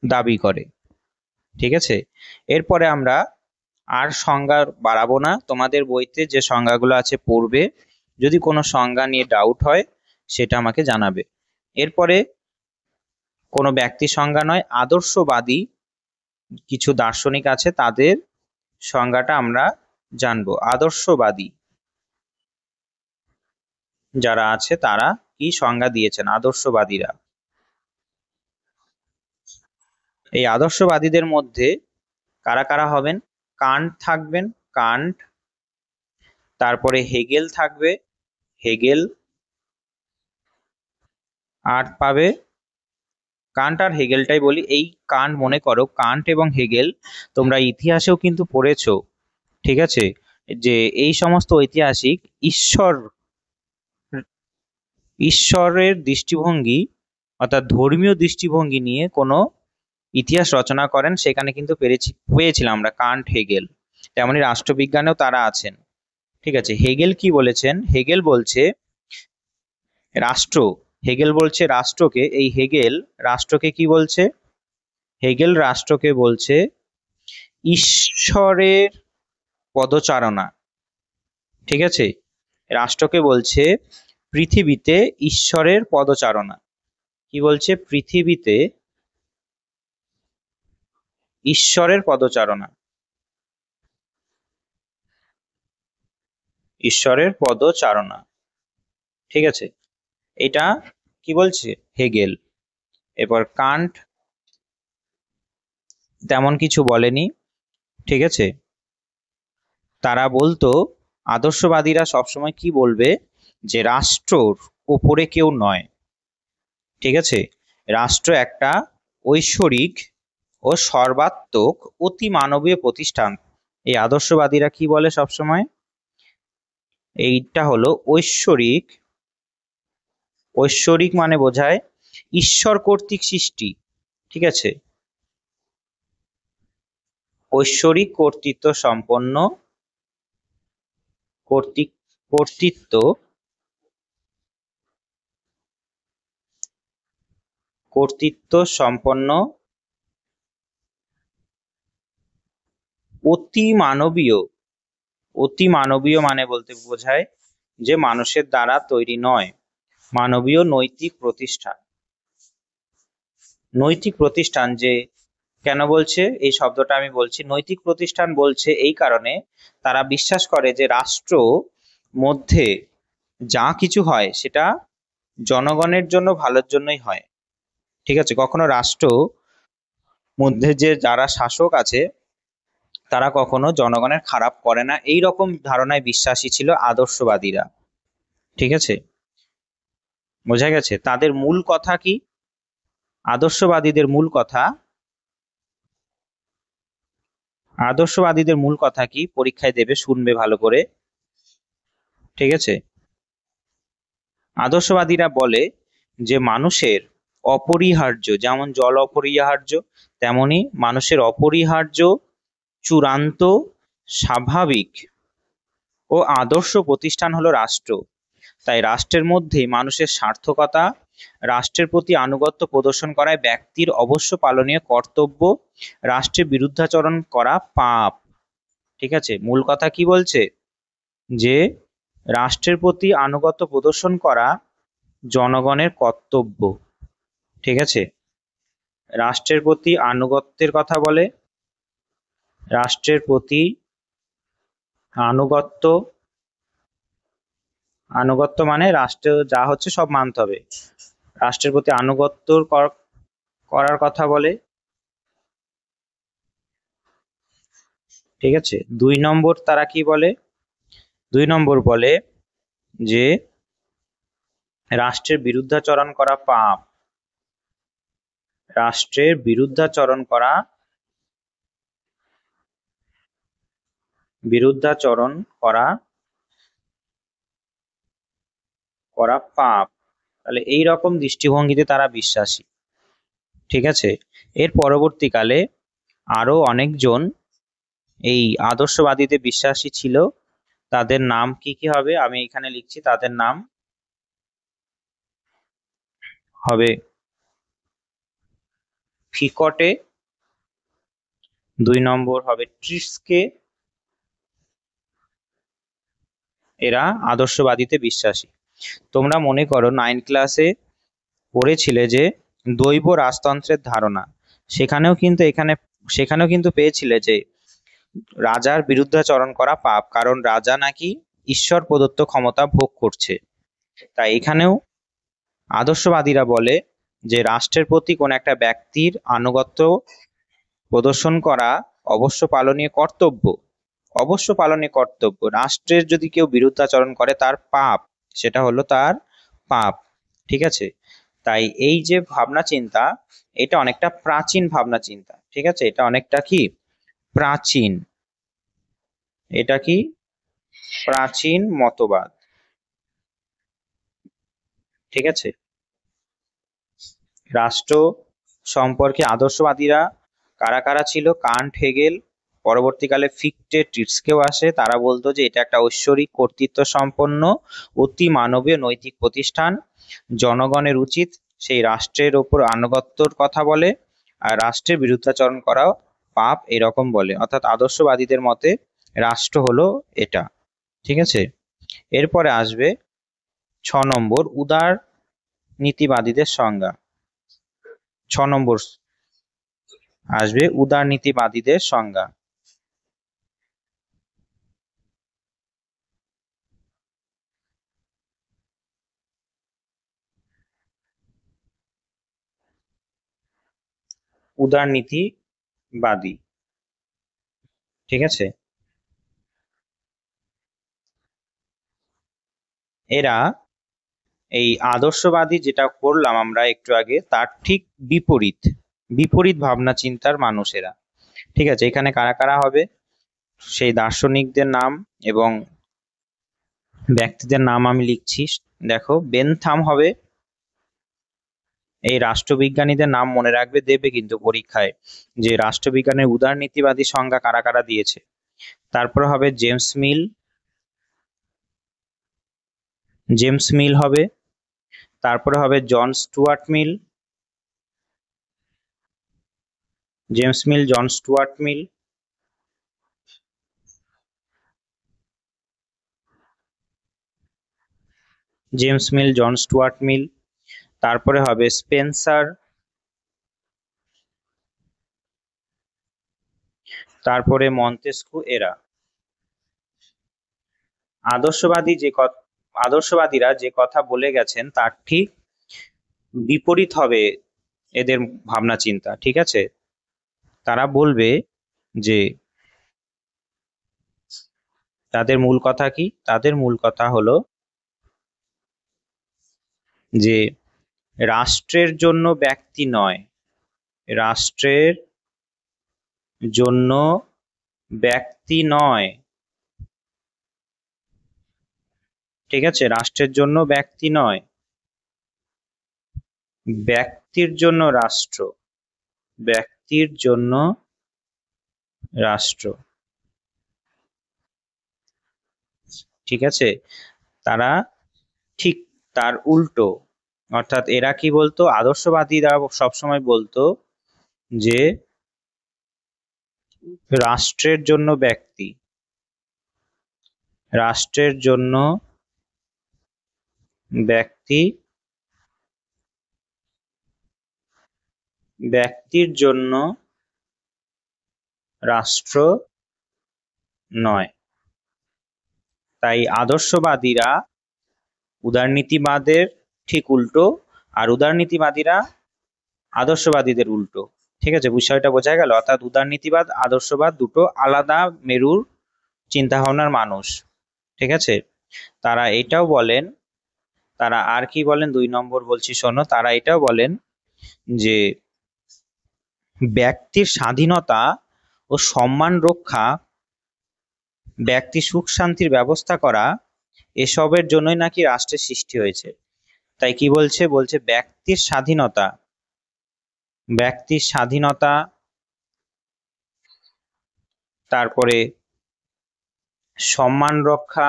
দাবি করে। ঠিক আছে, এরপরে আমরা আর সংজ্ঞা বাড়াবো না, তোমাদের বইতে যে সংজ্ঞাগুলো আছে পড়বে। যদি কোনো সংজ্ঞা নিয়ে ডাউট হয় সেটা আমাকে জানাবে। এরপরে কোনো ব্যক্তি সংজ্ঞা নয়, আদর্শবাদী কিছু দার্শনিক আছে, তাদের সংজ্ঞাটা আমরা জানবো। আদর্শবাদী যারা আছে তারা কি সংজ্ঞা দিয়েছেন, আদর্শবাদীরা। এই আদর্শবাদীদের মধ্যে কারা কারা হবেন? কান্ট থাকবেন, কান্ট। তারপরে হেগেল থাকবে, হেগেল। আর পাবে, কান্ট আর হেগেলটাই বলি। এই কান্ট, মনে করো কান্ট এবং হেগেল তোমরা ইতিহাসেও কিন্তু পড়েছো। ঠিক আছে, যে এই সমস্ত ঐতিহাসিক ঈশ্বরের দৃষ্টিভঙ্গি, অর্থাৎ ধর্মীয় দৃষ্টিভঙ্গি নিয়ে কোনো ইতিহাস রচনা করেন। সেখানে কিন্তু পেয়েছিলাম আমরা কান্ট, হেগেল। তেমনি রাষ্ট্রবিজ্ঞানেও তারা আছেন। ঠিক আছে, হেগেল কি বলেছেন? হেগেল বলছে রাষ্ট্র, হেগেল বলছে রাষ্ট্রকে, এই হেগেল রাষ্ট্রকে কি বলছে? হেগেল রাষ্ট্রকে বলছে ঈশ্বরের পদচারণা। ঠিক আছে, রাষ্ট্রকে বলছে পৃথিবীতে ঈশ্বরের পদচারণা। কি বলছে? পৃথিবীতে ঈশ্বরের পদচারণা, ঈশ্বরের পদচারণা। ঠিক আছে, এটা কি বলছে? হেগেল। এবার কান্ট তেমন কিছু বলেনি। ঠিক আছে, তারা বলতো, আদর্শবাদীরা সবসময় কি বলবে, যে রাষ্ট্রর উপরে কেউ নয়। ঠিক আছে, রাষ্ট্র একটা ঐশ্বরিক ও সর্বাত্মক অতি মানবীয় প্রতিষ্ঠান। এই আদর্শবাদীরা কি বলে সবসময়? এইটা হলো ঐশ্বরিক। ঐশ্বরিক মানে বোঝায় ঈশ্বর কর্তৃক সৃষ্টি। ঠিক আছে, ঐশ্বরিক কর্তৃত্ব সম্পন্ন, কর্তৃত্ব কর্তৃত্ব সম্পন্ন অতি মানবীয়, অতি মানবীয় মানে বলতে বোঝায় যে মানুষের দ্বারা তৈরি নয়, মানবীয় নৈতিক প্রতিষ্ঠান। নৈতিক প্রতিষ্ঠান যে কেন বলছে এই শব্দটা আমি বলছি, নৈতিক প্রতিষ্ঠান বলছে এই কারণে তারা বিশ্বাস করে যে রাষ্ট্র মধ্যে যা কিছু হয় সেটা জনগণের জন্য ভালোর জন্যই হয়। ঠিক আছে, কখনো রাষ্ট্র মধ্যে যে যারা শাসক আছে তারা কখনো জনগণের খারাপ করে না, এই রকম ধারণায় বিশ্বাসী ছিল আদর্শবাদীরা। ঠিক আছে, বোঝা গেছে তাদের মূল কথা কি? আদর্শবাদীদের মূল কথা, আদর্শবাদীদের মূল কথা কি পরীক্ষায় দেবে, শুনবে ভালো করে। ঠিক আছে, আদর্শবাদীরা বলে যে মানুষের অপরিহার্য, যেমন জল অপরিহার্য তেমনি মানুষের অপরিহার্য, চূড়ান্ত, স্বাভাবিক ও আদর্শ প্রতিষ্ঠান হলো রাষ্ট্র। তাই রাষ্ট্রের মধ্যেই মানুষের সার্থকতা, রাষ্ট্রের প্রতি আনুগত্য প্রদর্শন করায় ব্যক্তির অবশ্য পালনীয় কর্তব্য, রাষ্ট্রের বিরুদ্ধাচরণ করা পাপ। ঠিক আছে, মূল কথা কি বলছে? যে রাষ্ট্রের প্রতি আনুগত্য প্রদর্শন করা জনগণের কর্তব্য। ঠিক আছে, রাষ্ট্রের প্রতি আনুগত্যের কথা বলে, রাষ্ট্রের প্রতি আনুগত্য, আনুগত্য মানে রাষ্ট্র যা হচ্ছে সব মানতে হবে, রাষ্ট্রের প্রতি আনুগত্য করার কথা বলে। ঠিক আছে, 2 নম্বর তারা কি বলে? 2 নম্বর বলে যে রাষ্ট্রের বিরুদ্ধাচরণ করা পাপ, রাষ্ট্রের বিরুদ্ধাচরণ করা, বিরুদ্ধাচরণ করা করা পাপ। তাহলে এই রকম দৃষ্টিভঙ্গিতে তারা বিশ্বাসী। ঠিক আছে, এর পরবর্তীকালে আরো অনেকজন এই আদর্শবাদীতে বিশ্বাসী ছিল। তাদের নাম কি কি হবে আমি এখানে লিখছি, তাদের নাম হবে ফিকটে, 2 নম্বর হবে ট্রিস্কে। এরা আদর্শবাদীতে বিশ্বাসী। তোমরা মনে করো 9 ক্লাসে পড়েছিলে যে দৈব রাজতন্ত্রের ধারণা, সেখানেও কিন্তু পেয়েছিলে যে রাজার বিরুদ্ধাচরণ করা পাপ, কারণ রাজা নাকি ঈশ্বর প্রদত্ত ক্ষমতা ভোগ করছে। তাই এখানেও আদর্শবাদীরা বলে যে রাষ্ট্রের প্রতি কোন একটা ব্যক্তির আনুগত্য প্রদর্শন করা অবশ্য পালনীয় কর্তব্য, অবশ্য পালনীয় কর্তব্য। রাষ্ট্রের যদি কেউ বিরুদ্ধাচরণ করে তার পাপ, সেটা হলো তার পাপ। ঠিক আছে, তাই এই যে ভাবনা চিন্তা, এটা অনেকটা প্রাচীন ভাবনা চিন্তা। ঠিক আছে, এটা অনেকটা কি প্রাচীন, এটা কি প্রাচীন মতবাদ। ঠিক আছে, রাষ্ট্র সম্পর্কে আদর্শবাদীরা কারা কারা ছিল? কান্ট, হেগেল, পরবর্তীকালে ফিকটে, ট্রিটস্কেও আসে। তারা বলতো যে এটা একটা ঐশ্বরিক কর্তৃত্ব সম্পন্ন অতি মানবীয় নৈতিক প্রতিষ্ঠান, জনগণের উচিত সেই রাষ্ট্রের ওপর আনুগত্যর কথা বলে, আর রাষ্ট্রের বিরুদ্ধাচরণ করাও পাপ এরকম বলে। অর্থাৎ আদর্শবাদীদের মতে রাষ্ট্র হলো এটা। ঠিক আছে, এরপরে আসবে 6 নম্বর উদার নীতিবাদীদের সংজ্ঞা। 6 নম্বর আসবে উদারনীতিবাদীদের সংজ্ঞা। উদারনীতিবাদী। ঠিক আছে, এরা এই আদর্শবাদী যেটা করলাম আমরা একটু আগে তার ঠিক বিপরীত, বিপরীত ভাবনা চিন্তার মানুষেরা। ঠিক আছে, এখানে কারা কারা হবে সেই দার্শনিকদের নাম এবং ব্যক্তিদের নাম আমি লিখছি। দেখো, বেনথাম হবে, এই রাষ্ট্রবিজ্ঞানীদের নাম মনে রাখবে, দেবে কিন্তু পরীক্ষায় যে রাষ্ট্রবিজ্ঞানের উদারনীতিবাদী সংজ্ঞা কারা কারা দিয়েছে। তারপর হবে জেমস মিল, জেমস মিল হবে। তারপরে হবে জন স্টুয়ার্ট মিল, জেমস মিল, জন স্টুয়ার্ট মিল। জেমস মিল, জন স্টুয়ার্ট মিল, তারপরে হবে স্পেন্সার, তারপরে মন্তেস্কু এরা। আদর্শবাদীরা যে কথা বলে গেছেন তার ঠিক বিপরীত হবে এদের ভাবনা চিন্তা, ঠিক আছে। তারা বলবে যে তাদের মূল কথা কি, তাদের মূল কথা হলো যে রাষ্ট্রের জন্য ব্যক্তি নয়, রাষ্ট্রের জন্য ব্যক্তি নয়, ঠিক আছে, রাষ্ট্রের জন্য ব্যক্তি নয়, ব্যক্তির জন্য রাষ্ট্র, ব্যক্তির জন্য রাষ্ট্র, ঠিক আছে। তারা ঠিক তার উল্টো, অর্থাৎ এরা কি বলতো, আদর্শবাদীরা সবসময় বলতো যে রাষ্ট্রের জন্য ব্যক্তি, রাষ্ট্রের জন্য ব্যক্তি, ব্যক্তির জন্য রাষ্ট্র নয়। তাই আদর্শবাদীরা উদারনীতিবাদের ঠিক উল্টো, আর উদারনীতিবাদীরা আদর্শবাদীদের উল্টো, ঠিক আছে, বিষয়টা বোঝা গেল। অর্থাৎ উদারনীতিবাদ, আদর্শবাদ দুটো আলাদা মেরুর চিন্তা ভাবনার মানুষ, ঠিক আছে। তারা এটাও বলেন, তারা আর কি বলেন, 2 নম্বর বলছি শোনো, তারা এটাও বলেন যে ব্যক্তির স্বাধীনতা ও সম্মান রক্ষা, ব্যক্তি সুখ শান্তির ব্যবস্থা করা, এসবের জন্যই নাকি রাষ্ট্রের সৃষ্টি হয়েছে। তাই কি বলছে, বলছে ব্যক্তির স্বাধীনতা, ব্যক্তির স্বাধীনতা, তারপরে সম্মান রক্ষা,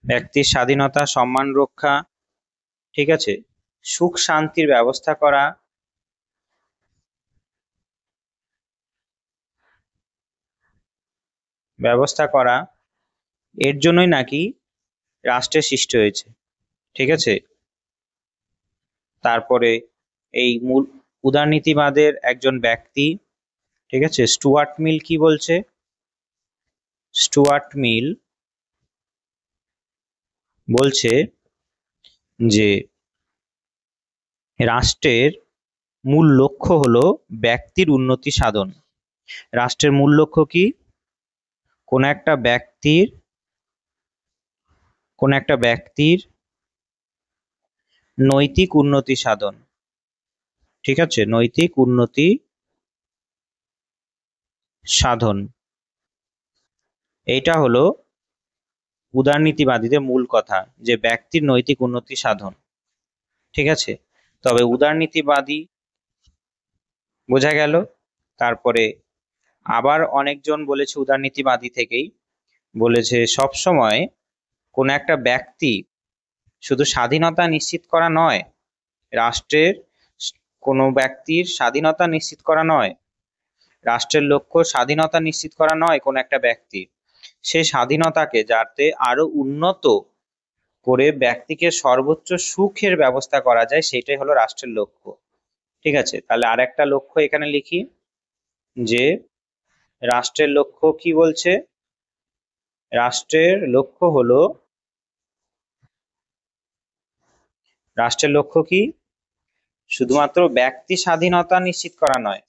ব্যক্তির স্বাধীনতা, সম্মান রক্ষা, ঠিক আছে, সুখ শান্তির ব্যবস্থা করা, ব্যবস্থা করা, এর জন্যই নাকি রাষ্ট্রের সৃষ্টি হয়েছে, ঠিক আছে। তারপরে এই মূল উদারনীতিবাদের একজন ব্যক্তি, ঠিক আছে, স্টুয়ার্ট মিল কি বলছে, স্টুয়ার্ট মিল বলছে যে রাষ্ট্রের মূল লক্ষ্য হলো ব্যক্তির উন্নতি সাধন। রাষ্ট্রের মূল লক্ষ্য কি, কোন একটা ব্যক্তির নৈতিক উন্নতি সাধন, ঠিক আছে, নৈতিক উন্নতি সাধন, এইটা হলো উদারনীতিবাদীদের মূল কথা, যে ব্যক্তির নৈতিক উন্নতি সাধন, ঠিক আছে। তবে উদারনীতিবাদী বোঝা গেল। তারপরে আবার অনেকজন বলেছে উদারনীতিবাদী থেকেই, বলেছে সব সময় কোন একটা ব্যক্তি শুধু স্বাধীনতা নিশ্চিত করা নয়, রাষ্ট্রের কোনো ব্যক্তির স্বাধীনতা নিশ্চিত করা নয়, রাষ্ট্রের লক্ষ্য স্বাধীনতা নিশ্চিত করা নয় কোন একটা ব্যক্তির, সেই স্বাধীনতাকে যাতে আরো উন্নত করে ব্যক্তিকে সর্বোচ্চ সুখের ব্যবস্থা করা যায়, সেটাই হলো রাষ্ট্রের লক্ষ্য, ঠিক আছে। তাহলে আর একটা লক্ষ্য এখানে লিখি, যে রাষ্ট্রের লক্ষ্য কি বলছে, রাষ্ট্রের লক্ষ্য হলো, রাষ্ট্রের লক্ষ্য কি, শুধুমাত্র ব্যক্তি স্বাধীনতা নিশ্চিত করা নয়,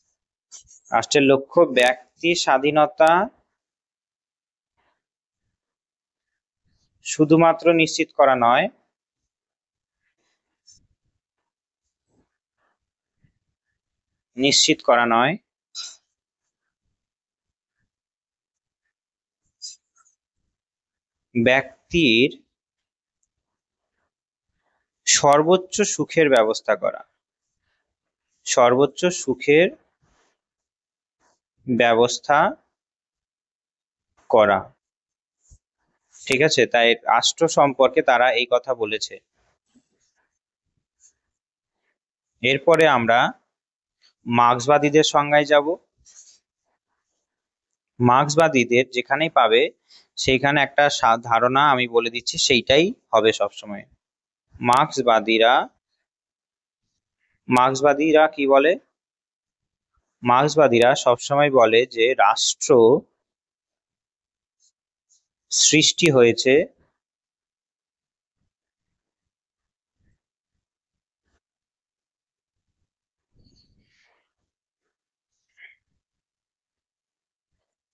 রাষ্ট্রের লক্ষ্য ব্যক্তি স্বাধীনতা শুধুমাত্র নিশ্চিত করা নয়, নিশ্চিত করা নয়, ব্যক্তির সর্বোচ্চ সুখের ব্যবস্থা করা, সর্বোচ্চ সুখের ব্যবস্থা করা, ঠিক আছে। তাই রাষ্ট্র সম্পর্কে তারা এই কথা বলেছে। এরপরে আমরা মার্ক্সবাদীদের সংজ্ঞায় যাব। মার্ক্সবাদীদের যেখানেই পাবে সেইখানে একটা ধারণা আমি বলে দিচ্ছি, সেইটাই হবে সবসময়। মার্ক্সবাদীরা কি বলে? মার্ক্সবাদীরা সবসময় বলে যে রাষ্ট্র সৃষ্টি হয়েছে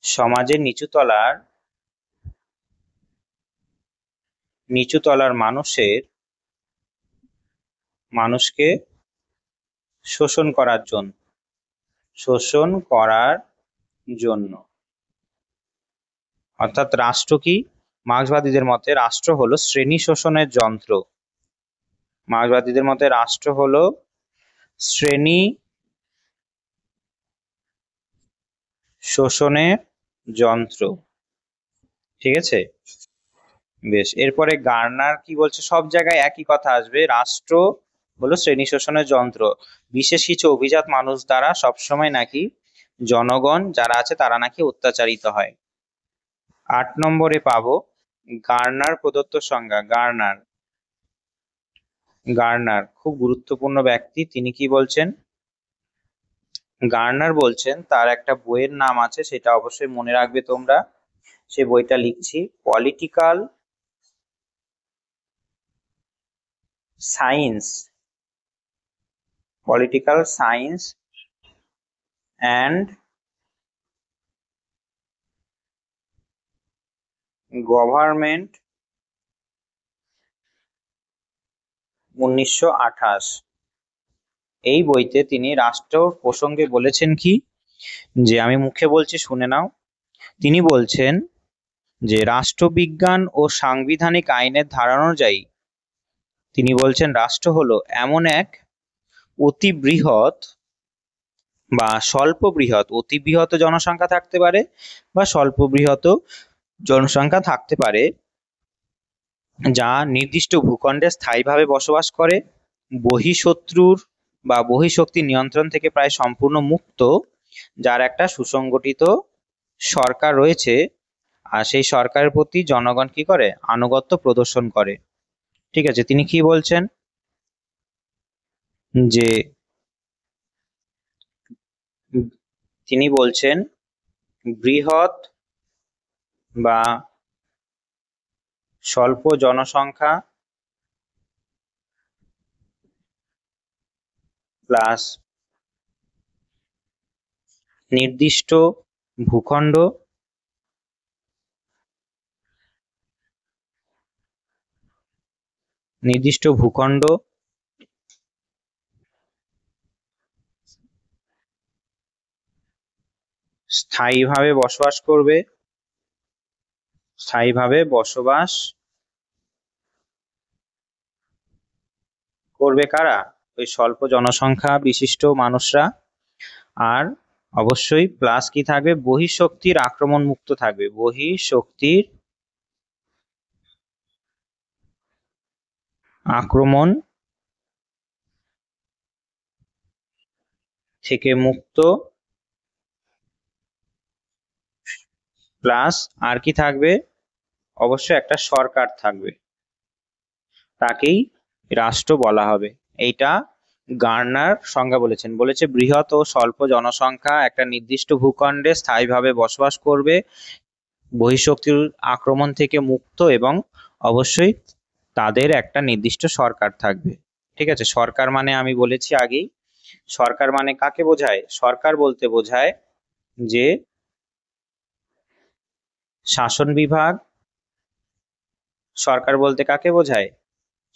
সমাজের নিচুতলার মানুষকে শোষণ করার জন্য। অর্থাৎ রাষ্ট্র কি? মার্ক্সবাদীদের মতে রাষ্ট্র হলো শ্রেণী শোষণের যন্ত্র। মার্ক্সবাদীদের মতে রাষ্ট্র হলো শ্রেণী শোষণের যন্ত্র। ঠিক আছে, বেশ। এরপরে গার্নার কি বলছে? সব জায়গায় একই কথা আসবে, রাষ্ট্র হলো শ্রেণী শোষণের যন্ত্র, বিশেষ কিছু অভিজাত মানুষ দ্বারা সবসময় নাকি জনগণ যারা আছে তারা নাকি অত্যাচারিত হয়। 8 নম্বরে পাবো গার্নার প্রদত্ত সংজ্ঞা। গার্নার খুব গুরুত্বপূর্ণ ব্যক্তি। তিনি কি বলছেন? গার্নার বলছেন, তার একটা বইয়ের নাম আছে, সেটা অবশ্যই মনে রাখবে তোমরা। সে বইটা লিখছি, পলিটিক্যাল সায়েন্স অ্যান্ড গভর্নমেন্ট 1928। এই বইতে তিনি রাষ্ট্র প্রসঙ্গে বলেছেন কি, যে আমি মুখে বলছি শুনে নাও। তিনি বলছেন যে রাষ্ট্রবিজ্ঞান ও সাংবিধানিক আইনের ধারণা অনুযায়ী তিনি বলছেন রাষ্ট্র হলো এমন এক অতি বৃহৎ বা স্বল্প বৃহৎ, অতি বৃহৎ জনসংখ্যা থাকতে পারে বা স্বল্প বৃহৎ জনসংখ্যা থাকতে পারে, যা নির্দিষ্ট ভূখণ্ডে স্থায়ীভাবে বসবাস করে, বহিঃশত্রুর বা বহিঃশক্তির নিয়ন্ত্রণ থেকে প্রায় সম্পূর্ণ মুক্ত, যার একটা সুসংগঠিত সরকার রয়েছে, আর সেই সরকারের প্রতি জনগণ কি করে? আনুগত্য প্রদর্শন করে। ঠিক আছে, তিনি কি বলছেন? যে তিনি বলছেন বৃহৎ বা স্বল্প জনসংখ্যা প্লাস নির্দিষ্ট ভূখণ্ড স্থায়ীভাবে বসবাস করবে কারা? ওই স্বল্প জনসংখ্যা বিশিষ্ট মানুষরা। আর অবশ্যই প্লাস কি থাকবে? বহিঃশক্তির আক্রমণ মুক্ত থাকবে, বহিঃশক্তির আক্রমণ থেকে মুক্ত, প্লাস আর কি থাকবে? অবশ্যই একটা সরকার থাকবে, তাকেই রাষ্ট্র বলা হবে। এইটা গার্নার সংজ্ঞা বলেছেন। বলেছে বৃহৎ ও স্বল্প জনসংখ্যা একটা নির্দিষ্ট ভূখণ্ডে স্থায়ীভাবে বসবাস করবে, বহিঃশক্তির আক্রমণ থেকে মুক্ত, এবং অবশ্যই তাদের একটা নির্দিষ্ট সরকার থাকবে। ঠিক আছে, সরকার মানে আমি বলেছি আগেই, সরকার মানে কাকে বোঝায়? সরকার বলতে বোঝায় যে শাসন বিভাগ। সরকার বলতে কাকে বোঝায়?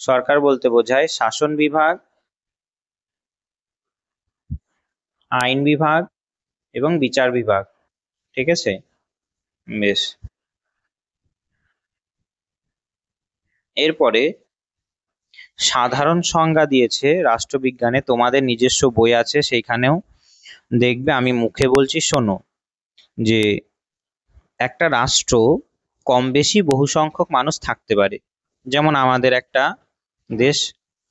সরকার বলতে বোঝায় শাসন বিভাগ, আইন বিভাগ এবং বিচার বিভাগ। ঠিক আছে, বেশ। এরপরে সাধারণ সংজ্ঞা দিয়েছে রাষ্ট্রবিজ্ঞানে, তোমাদের নিজস্ব বই আছে সেইখানেও দেখবে, আমি মুখে বলছি শোনো। যে একটা রাষ্ট্র কম বেশি বহু সংখ্যক মানুষ থাকতে পারে। যেমন আমাদের একটা দেশ,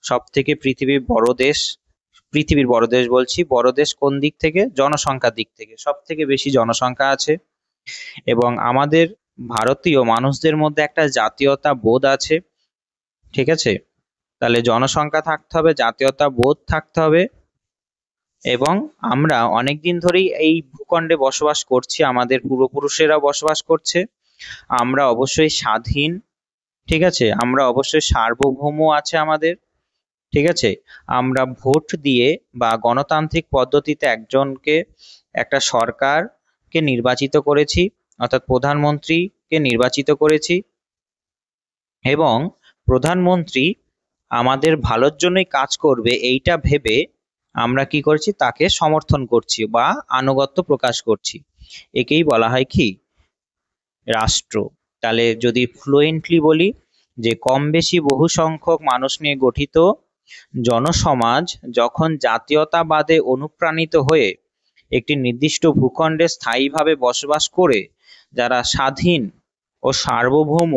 সব থেকে পৃথিবীর বড় দেশ বলছি, বড় দেশ কোন দিক থেকে? জনসংখ্যার দিক থেকে সব থেকে বেশি জনসংখ্যা আছে। এবং আমাদের ভারতীয় মানুষদের মধ্যে একটা জাতীয়তা বোধ আছে, ঠিক আছে? তাহলে জনসংখ্যা থাকতে হবে, জাতীয়তা বোধ থাকতে হবে, এবং আমরা অনেকদিন ধরেই এই ভূখণ্ডে বসবাস করছি, আমাদের পূর্বপুরুষেরা বসবাস করছে। আমরা অবশ্যই স্বাধীন, ঠিক আছে? আমরা অবশ্যই সার্বভৌম আছে আমাদের, ঠিক আছে? আমরা ভোট দিয়ে বা গণতান্ত্রিক পদ্ধতিতে একজনকে, একটা সরকারকে নির্বাচিত করেছি, অর্থাৎ প্রধানমন্ত্রীকে নির্বাচিত করেছি, এবং প্রধানমন্ত্রী আমাদের ভালোর জন্যই কাজ করবে এইটা ভেবে আমরা কি করছি, তাকে সমর্থন করছি বা আনুগত্য প্রকাশ করছি। একেই বলা হয় কি, রাষ্ট্র। তাহলে যদি ফ্লুয়েন্টলি বলি, যে কম বেশি বহু সংখ্যক মানুষ নিয়ে গঠিত জনসমাজ যখন জাতীয়তাবাদে অনুপ্রাণিত হয়ে একটি নির্দিষ্ট ভূখণ্ডে স্থায়ীভাবে বসবাস করে, যারা স্বাধীন ও সার্বভৌম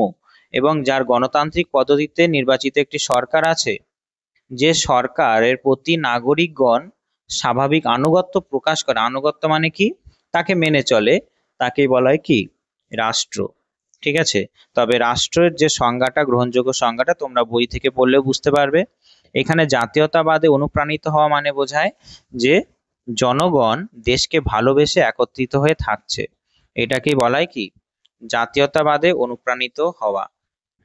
এবং যার গণতান্ত্রিক পদ্ধতিতে নির্বাচিত একটি সরকার আছে, যে সরকারের প্রতি নাগরিকগণ স্বাভাবিক আনুগত্য প্রকাশ করে, আনুগত্য মানে কি, তাকে মেনে চলে, তাকেই বলা হয় কি, রাষ্ট্র। ঠিক আছে? তবে রাষ্ট্রের যে সংজ্ঞাটা, গ্রহণযোগ্য সংজ্ঞাটা তোমরা বই থেকে পড়লেও বুঝতে পারবে। এখানে জাতীয়তাবাদে অনুপ্রাণিত হওয়া মানে বোঝায় যে জনগণ দেশকে ভালোবেসে একত্রিত হয়ে থাকছে, এটাকেই বলাই কি, জাতীয়তাবাদে অনুপ্রাণিত হওয়া।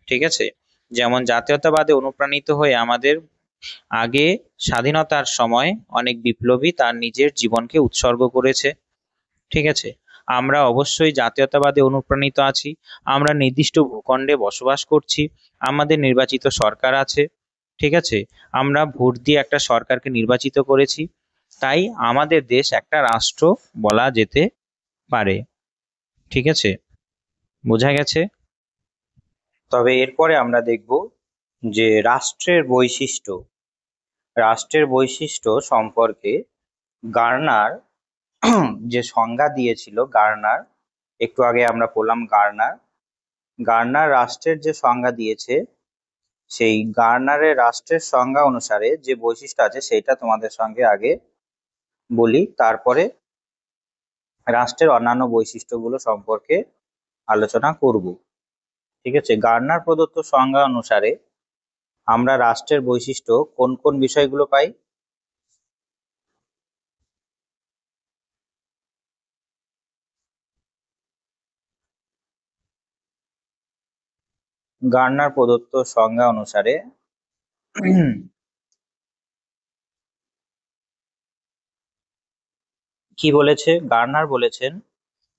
ঠিক আছে? যেমন জাতীয়তাবাদে অনুপ্রাণিত হয়ে আমাদের আগে স্বাধীনতার সময় অনেক বিপ্লবী তার নিজের জীবনকে উৎসর্গ করেছে। ঠিক আছে? আমরা অবশ্যই জাতীয়তাবাদে অনুপ্রাণিত আছি, আমরা নির্দিষ্ট ভূখণ্ডে বসবাস করছি, আমাদের নির্বাচিত সরকার আছে, ঠিক আছে? আমরা ভোট দিয়ে একটা সরকারকে নির্বাচিত করেছি, তাই আমাদের দেশ একটা রাষ্ট্র বলা যেতে পারে। ঠিক আছে? বোঝা গেছে? তবে এরপরে আমরা দেখব যে রাষ্ট্রের বৈশিষ্ট্য। রাষ্ট্রের বৈশিষ্ট্য সম্পর্কে গার্নার যে সংজ্ঞা দিয়েছিল, গার্নার, একটু আগে আমরা পড়লাম গার্নার। গার্নার রাষ্ট্রের যে সংজ্ঞা দিয়েছে, সেই গার্নারের রাষ্ট্রের সংজ্ঞা অনুসারে যে বৈশিষ্ট্য আছে সেটা তোমাদের সঙ্গে আগে বলি, তারপরে রাষ্ট্রের অন্যান্য বৈশিষ্ট্যগুলো সম্পর্কে আলোচনা করব। ঠিক আছে? গার্নার প্রদত্ত সংজ্ঞা অনুসারে আমরা রাষ্ট্রের বৈশিষ্ট্য কোন কোন বিষয়গুলো পাই? গার্নার প্রদত্ত সংজ্ঞা অনুসারে কি বলেছে? গার্নার বলেছেন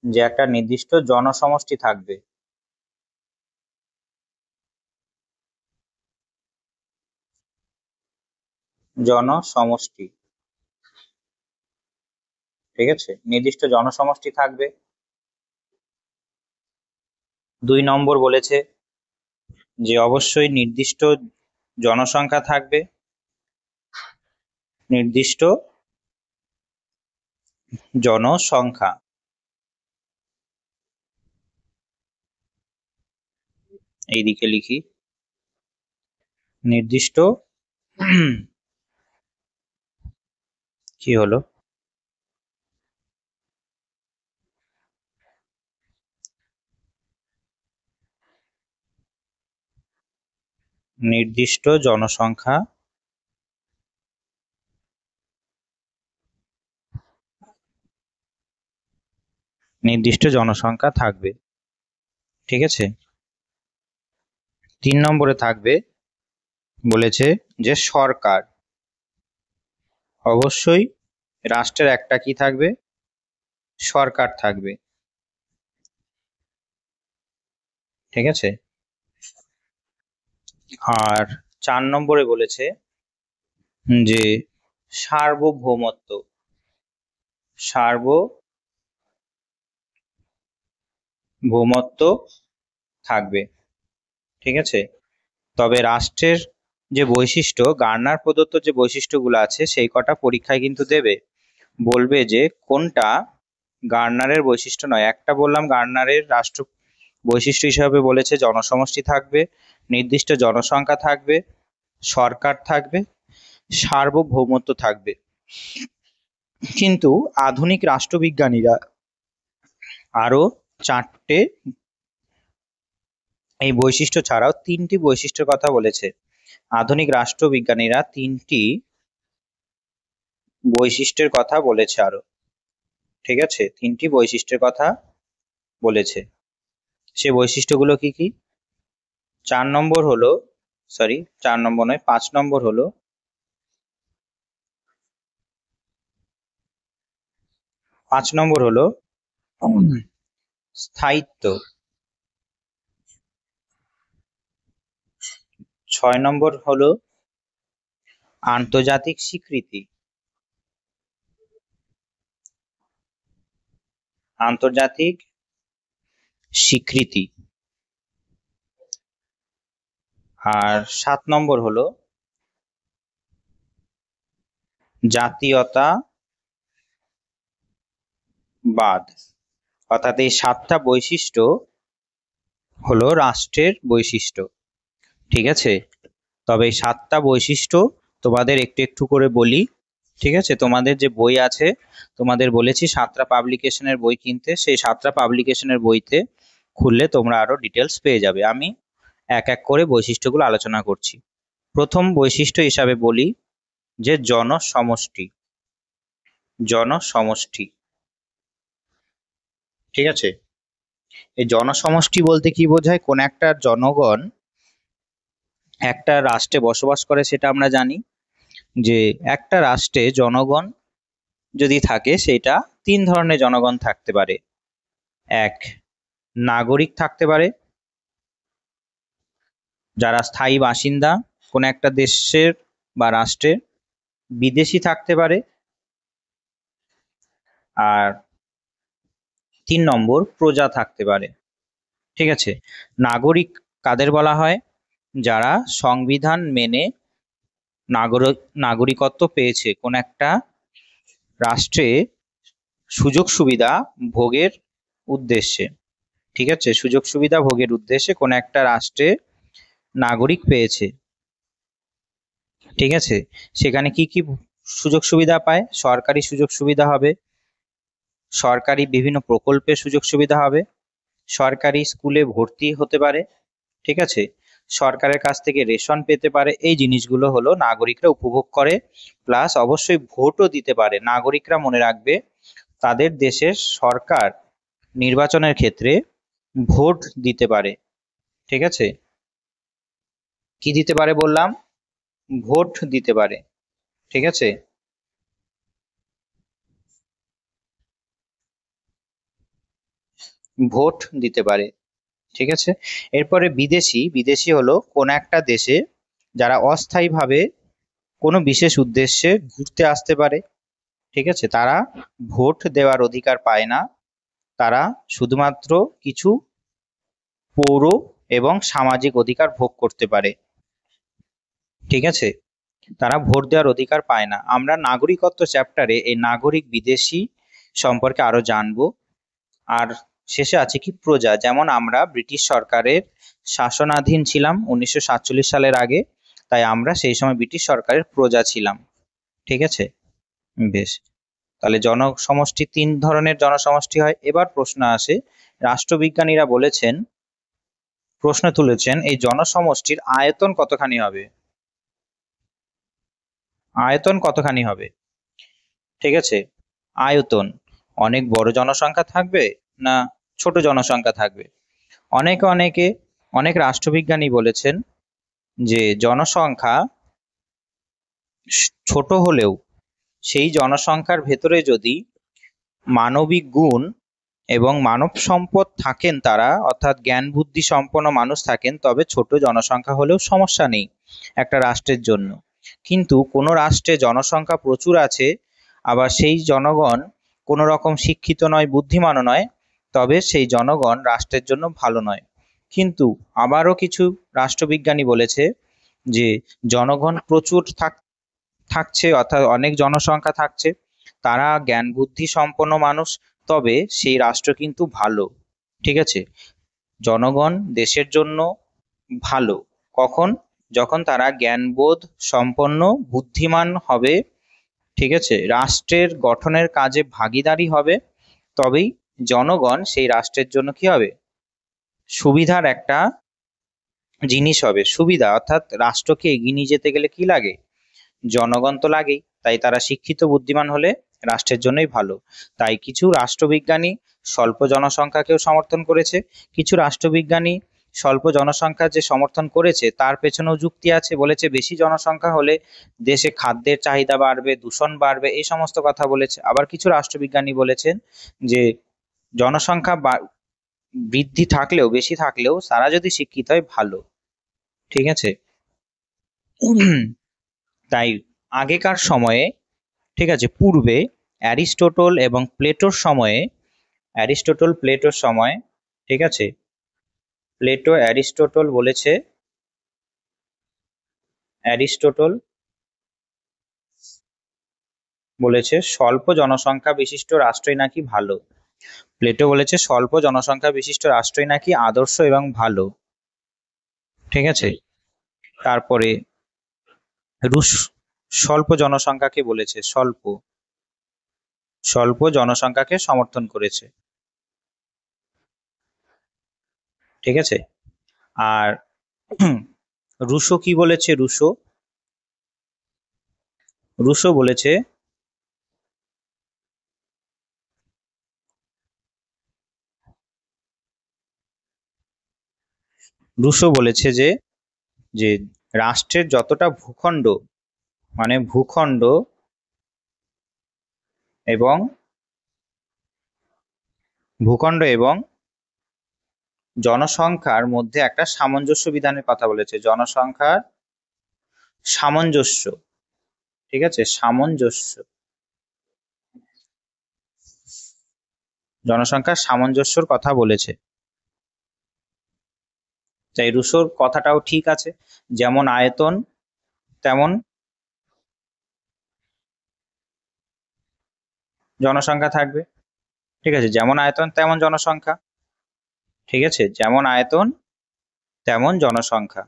যে একটা নির্দিষ্ট জনসমষ্টি থাকবে। জনসমষ্টি, ঠিক আছে? নির্দিষ্ট জনসমষ্টি থাকবে। 2 নম্বর বলেছে যে অবশ্যই নির্দিষ্ট জনসংখ্যা থাকবে, নির্দিষ্ট জনসংখ্যা। এইদিকে লিখি, নির্দিষ্ট কি হলো, নির্দিষ্ট জনসংখ্যা, নির্দিষ্ট জনসংখ্যা থাকবে। ঠিক আছে? 3 নম্বরে থাকবে, বলেছে যে সরকার, অবশ্যই রাষ্ট্রের একটা কি থাকবে, সরকার থাকবে। ঠিক আছে? আর 4 নম্বরে বলেছে যে সার্বভৌমত্ব, সার্বভৌমত্ব থাকবে। ঠিক আছে? তবে রাষ্ট্রের যে বৈশিষ্ট্য, গার্নার প্রদত্ত যে বৈশিষ্ট্যগুলো আছে সেই কটা পরীক্ষায় কিন্তু দেবে, বলবে যে কোনটা গার্নারের বৈশিষ্ট্য নয়। একটা বললাম গার্নারের রাষ্ট্র বৈশিষ্ট্য হিসাবে বলেছে জনসমষ্টি থাকবে, নির্দিষ্ট জনসংখ্যা থাকবে, সরকার থাকবে, সার্বভৌমত্ব থাকবে। কিন্তু আধুনিক রাষ্ট্রবিজ্ঞানীরা আরো চারটে, এই বৈশিষ্ট্য ছাড়াও তিনটি বৈশিষ্ট্যের কথা বলেছে। আধুনিক রাষ্ট্রবিজ্ঞানীরা তিনটি বৈশিষ্ট্যের কথা বলেছে আরো, ঠিক আছে, তিনটি বৈশিষ্ট্যের কথা বলেছে। সে বৈশিষ্ট্যগুলো কি কি? 4 নম্বর হলো, সরি 4 নম্বর নয়, 5 নম্বর হলো স্থায়িত্ব। 6 নম্বর হলো আন্তর্জাতিক স্বীকৃতি। আন্তর্জাতিক স্বীকৃতি। আর 7 নম্বর হলো জাতীয়তাবাদ। অর্থাৎ এই 7টা বৈশিষ্ট্য হলো রাষ্ট্রের বৈশিষ্ট্য, ঠিক আছে। তবে এই 7টা বৈশিষ্ট্য তোমাদের একটু একটু করে বলি, ঠিক আছে। তোমাদের যে বই আছে, তোমাদের বলেছি 7টা পাবলিকেশনের বই কিনতে, সেই 7টা পাবলিকেশনের বইতে খুললে তোমরা আরো ডিটেলস পেয়ে যাবে। আমি এক এক করে বৈশিষ্ট্যগুলো আলোচনা করছি। প্রথম বৈশিষ্ট্য হিসাবে বলি যে জনসমষ্টি। জনসমষ্টি, ঠিক আছে। এই জনসমষ্টি বলতে কি বোঝায়? কোন একটা জনগণ একটা রাষ্ট্রে বসবাস করে, সেটা আমরা জানি যে একটা রাষ্ট্রে জনগণ যদি থাকে, সেটা 3 ধরনের জনগণ থাকতে পারে। এক, নাগরিক থাকতে পারে, যারা স্থায়ী বাসিন্দা কোন একটা দেশের বা রাষ্ট্রের। বিদেশি থাকতে পারে। আর 3 নম্বর প্রজা থাকতে পারে, ঠিক আছে। নাগরিক কাদের বলা হয়? যারা সংবিধান মেনে নাগরিকত্ব পেয়েছে, কোন একটা রাষ্ট্রে সুযোগ সুবিধা ভোগের উদ্দেশ্যে, ঠিক আছে, সুযোগ সুবিধা ভোগের উদ্দেশ্যে কোন একটা রাষ্ট্রে নাগরিক পেয়েছে, ঠিক আছে। সেখানে কি কি সুযোগ সুবিধা পায়? সরকারি সুযোগ সুবিধা হবে, সরকারি বিভিন্ন প্রকল্পের সুযোগ সুবিধা হবে, সরকারি স্কুলে ভর্তি হতে পারে, ঠিক আছে, সরকারের কাছ থেকে রেশন পেতে পারে। এই জিনিসগুলো হলো নাগরিকরা উপভোগ করে, প্লাস অবশ্যই ভোটও দিতে পারে। নাগরিকরা মনে রাখবে, তাদের দেশের সরকার নির্বাচনের ক্ষেত্রে ভোট দিতে পারে, ঠিক আছে। কি দিতে পারে বললাম? ভোট দিতে পারে, ঠিক আছে। ভোট দিতে পারে, ঠিক আছে। এরপরে বিদেশি। বিদেশি হলো কোন একটা দেশে যারা অস্থায়ীভাবে কোনো বিশেষ উদ্দেশ্যে ঘুরতে আসতে পারে, ঠিক আছে। তারা ভোট দেওয়ার অধিকার পায় না, তারা শুধুমাত্র কিছু পৌর এবং সামাজিক অধিকার ভোগ করতে পারে, ঠিক আছে। তারা ভোট দেওয়ার অধিকার পায় না। আমরা নাগরিকত্ব চ্যাপ্টারে এই নাগরিক বিদেশি সম্পর্কে আরো জানবো। আর শেষে আছে কি প্রজা। যেমন আমরা ব্রিটিশ সরকারের শাসনাধীন ছিলাম 1947 সালের আগে, তাই আমরা সেই সময় ব্রিটিশ সরকারের প্রজা ছিলাম, ঠিক আছে। বেশ, তাহলে জনসমষ্টি 3 ধরনের জনসমষ্টি হয়। এবার প্রশ্ন আসে, রাষ্ট্রবিজ্ঞানীরা বলেছেন, প্রশ্ন তুলেছেন, এই জনসমষ্টির আয়তন কতখানি হবে? আয়তন কতখানি হবে, ঠিক আছে। আয়তন অনেক বড় জনসংখ্যা থাকবে না ছোট জনসংখ্যা থাকবে? অনেক রাষ্ট্রবিজ্ঞানী বলেছেন যে জনসংখ্যা ছোট হলেও সেই জনসংখ্যার ভেতরে যদি মানবিক গুণ এবং মানব সম্পদ থাকেন, তারা অর্থাৎ জ্ঞান বুদ্ধি সম্পন্ন মানুষ থাকেন, তবে ছোট জনসংখ্যা হলেও সমস্যা নেই একটা রাষ্ট্রের জন্য। কিন্তু কোনো রাষ্ট্রে জনসংখ্যা প্রচুর আছে, আবার সেই জনগণ কোনো রকম শিক্ষিত নয়, বুদ্ধিমানও নয়, তবে সেই জনগণ রাষ্ট্রের জন্য ভালো নয়। কিন্তু আবারও কিছু রাষ্ট্রবিজ্ঞানী বলেছে যে জনগণ প্রচুর থাকছে, অর্থাৎ অনেক জনসংখ্যা থাকছে, তারা জ্ঞান বুদ্ধি সম্পন্ন মানুষ, তবে সেই রাষ্ট্র কিন্তু ভালো, ঠিক আছে। জনগণ দেশের জন্য ভালো কখন? যখন তারা জ্ঞানবোধ সম্পন্ন বুদ্ধিমান হবে, ঠিক আছে, রাষ্ট্রের গঠনের কাজে ভাগীদারি হবে, তবেই জনগণ সেই রাষ্ট্রের জন্য কি হবে, সুবিধার একটা জিনিস হবে। সুবিধা অর্থাৎ রাষ্ট্রকে এগিয়ে নিয়ে যেতে গেলে কি লাগে, জনগণ তো লাগেই। তাই তারা শিক্ষিত বুদ্ধিমান হলে রাষ্ট্রের জন্যই ভালো। তাই কিছু রাষ্ট্রবিজ্ঞানী স্বল্প জনসংখ্যাকেও সমর্থন করেছে। কিছু রাষ্ট্রবিজ্ঞানী স্বল্প জনসংখ্যা যে সমর্থন করেছে তার পেছনেও যুক্তি আছে, বলেছে বেশি জনসংখ্যা হলে দেশে খাদ্যের চাহিদা বাড়বে, দূষণ বাড়বে, এই সমস্ত কথা বলেছে। আবার কিছু রাষ্ট্রবিজ্ঞানী বলেছেন যে জনসংখ্যা বৃদ্ধি থাকলেও, বেশি থাকলেও তারা যদি শিক্ষিত হয় ভালো। ঠিক আছে। তাই আগেকার সময়ে, ঠিক আছে, পূর্বে অ্যারিস্টটল এবং প্লেটোর সময়ে, প্লেটোর সময়, ঠিক আছে, অ্যারিস্টটল বলেছে, স্বল্প জনসংখ্যা বিশিষ্ট রাষ্ট্রই নাকি ভালো। প্লেটো বলেছে স্বল্প জনসংখ্যা বিশিষ্ট রাষ্ট্রই নাকি আদর্শ এবং ভালো। ঠিক আছে। তারপরে রুশ স্বল্প জনসংখ্যাকে বলেছে, স্বল্প জনসংখ্যাকে সমর্থন করেছে। ঠিক আছে। আর রুশো কি বলেছে, রুশো বলেছে যে যে রাষ্ট্রের যতটা ভূখণ্ড, মানে ভূখণ্ড এবং জনসংখ্যার মধ্যে একটা সামঞ্জস্য বিধানের কথা বলেছে, জনসংখ্যার সামঞ্জস্য। ঠিক আছে, সামঞ্জস্য, জনসংখ্যার সামঞ্জস্যর কথা বলেছে। তাই রুশোর কথাটাও ঠিক আছে, যেমন আয়তন তেমন জনসংখ্যা থাকবে। ঠিক আছে, যেমন আয়তন তেমন জনসংখ্যা। ঠিক আছে, যেমন আয়তন তেমন জনসংখ্যা।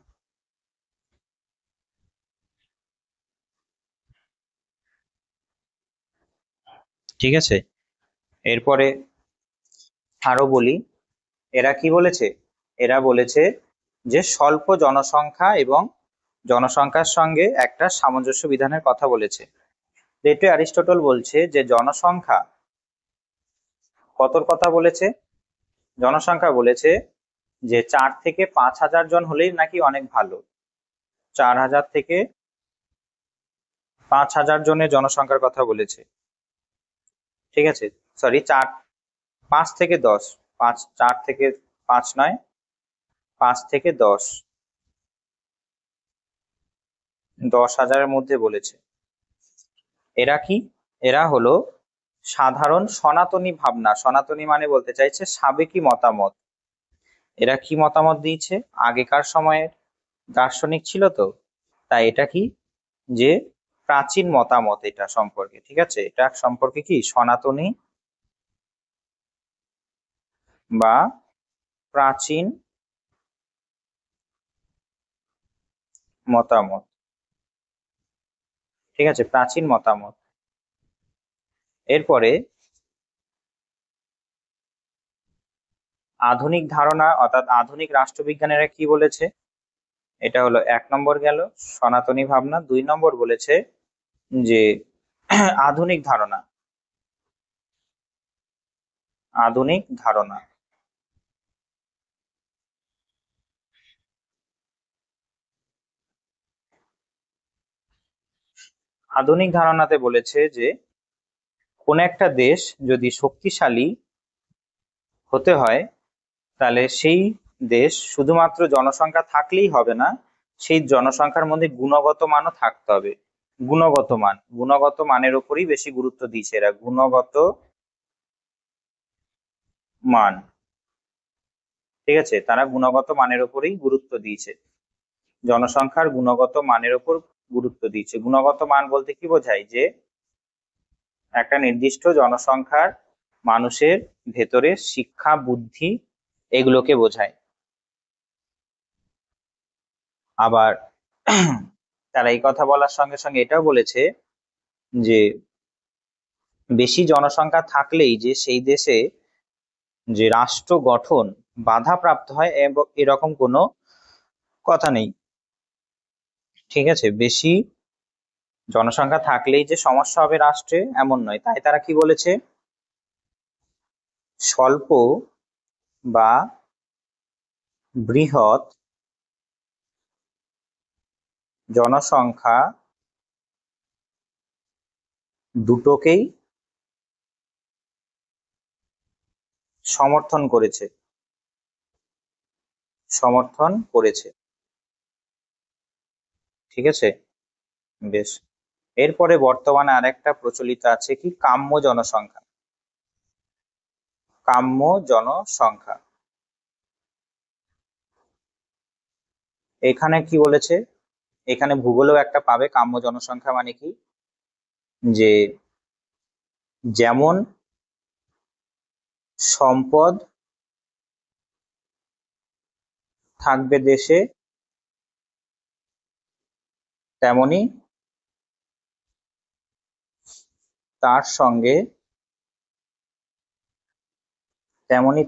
ঠিক আছে। এরপরে আরো বলি, এরা কি বলেছে, এরা বলেছে যে স্বল্প জনসংখ্যা এবং জনসংখ্যার সঙ্গে একটা সামঞ্জস্য বিধানের কথা বলেছে। প্লেটো অ্যারিস্টটল বলছে যে জনসংখ্যা কতর কথা বলেছে, জনসংখ্যা বলেছে যে 4 থেকে 5,000 জন হলেই নাকি অনেক ভালো। 4,000 থেকে 5,000 জনের জনসংখ্যার কথা বলেছে। ঠিক আছে, সরি, 5 থেকে 10, 4 থেকে 5 নয়, 5 থেকে 10,000-এর মধ্যে বলেছে। এরা কি, এরা হলো সাধারণ সনাতনী ভাবনা, সনাতনী মানে বলতে চাইছে সাবেকি মতামত। এরা কি মতামত দিয়েছে, আগেকার সময়ের দার্শনিক ছিল তো, তাই এটা কি, যে প্রাচীন মতামত এটা সম্পর্কে। ঠিক আছে, এটা সম্পর্কে কি সনাতনী বা প্রাচীন মতামত। ঠিক আছে, প্রাচীন মতামত। এরপরে আধুনিক ধারণা অর্থাৎ আধুনিক রাষ্ট্রবিজ্ঞানীরা কি বলেছে, এটা হলো 1 নম্বর গেল সনাতনী ভাবনা। 2 নম্বর বলেছে যে আধুনিক ধারণা, আধুনিক ধারণা। আধুনিক ধারণাতে বলেছে যে কোন একটা দেশ যদি শক্তিশালী হতে হয় তাহলে সেই দেশ শুধুমাত্র জনসংখ্যা থাকলেই হবে না, সেই জনসংখ্যার মধ্যে গুণগত মানও থাকতে হবে। গুণগত মানের উপরই বেশি গুরুত্ব দিয়েছে এরা, গুণগত মান। ঠিক আছে, তারা গুণগত মানের উপরেই গুরুত্ব দিয়েছে, জনসংখ্যার গুণগত মানের উপর গুরুত্ব দিয়েছে। গুণগত মান বলতে কি বোঝায়, যে একটা নির্দিষ্ট জনসংখ্যার মানুষের ভেতরে শিক্ষা, বুদ্ধি, এগুলোকে বোঝায়। আবার তারা এই কথা বলার সঙ্গে সঙ্গে এটাও বলেছে যে বেশি জনসংখ্যা থাকলেই যে সেই দেশে যে রাষ্ট্র গঠন বাধাপ্রাপ্ত হয় এরকম কোনো কথা নেই। ঠিক আছে, বেশি জনসংখ্যা থাকলেই যে সমস্যা হবে রাষ্ট্রে এমন নয়। তাই তারা কি বলেছে, স্বল্প বা বৃহৎ জনসংখ্যা দুটোকেই সমর্থন করেছে। ঠিক আছে, বেশ। এরপরে বর্তমানে আরেকটা প্রচলিত আছে কি, কাম্য জনসংখ্যা। কাম্য জনসংখ্যা এখানে কি বলেছে, এখানে ভূগোলেও একটা পাবে। কাম্য জনসংখ্যা মানে কি, যে যেমন সম্পদ থাকবে দেশে তেমনি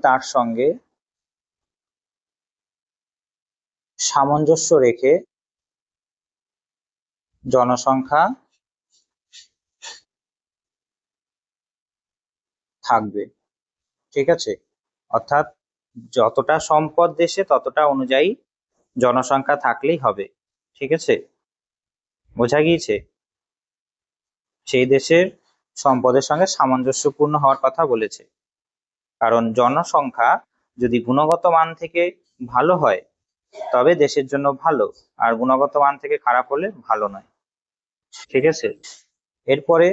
তার সঙ্গে সামঞ্জস্য রেখে জনসংখ্যা থাকবে। ঠিক আছে, অর্থাৎ যতটা সম্পদ দেশে ততটা অনুযায়ী জনসংখ্যা থাকলেই হবে। ঠিক আছে, বোঝা গিয়েছে? সেই দেশের সম্পদের সঙ্গে সামঞ্জস্যপূর্ণ হওয়ার কথা বলেছে। কারণ জনসংখ্যা যদি গুণগত মান থেকে ভালো হয় তবে দেশের জন্য ভালো, আর গুণগত মান থেকে খারাপ হলে ভালো নয়। ঠিক আছে, এরপরে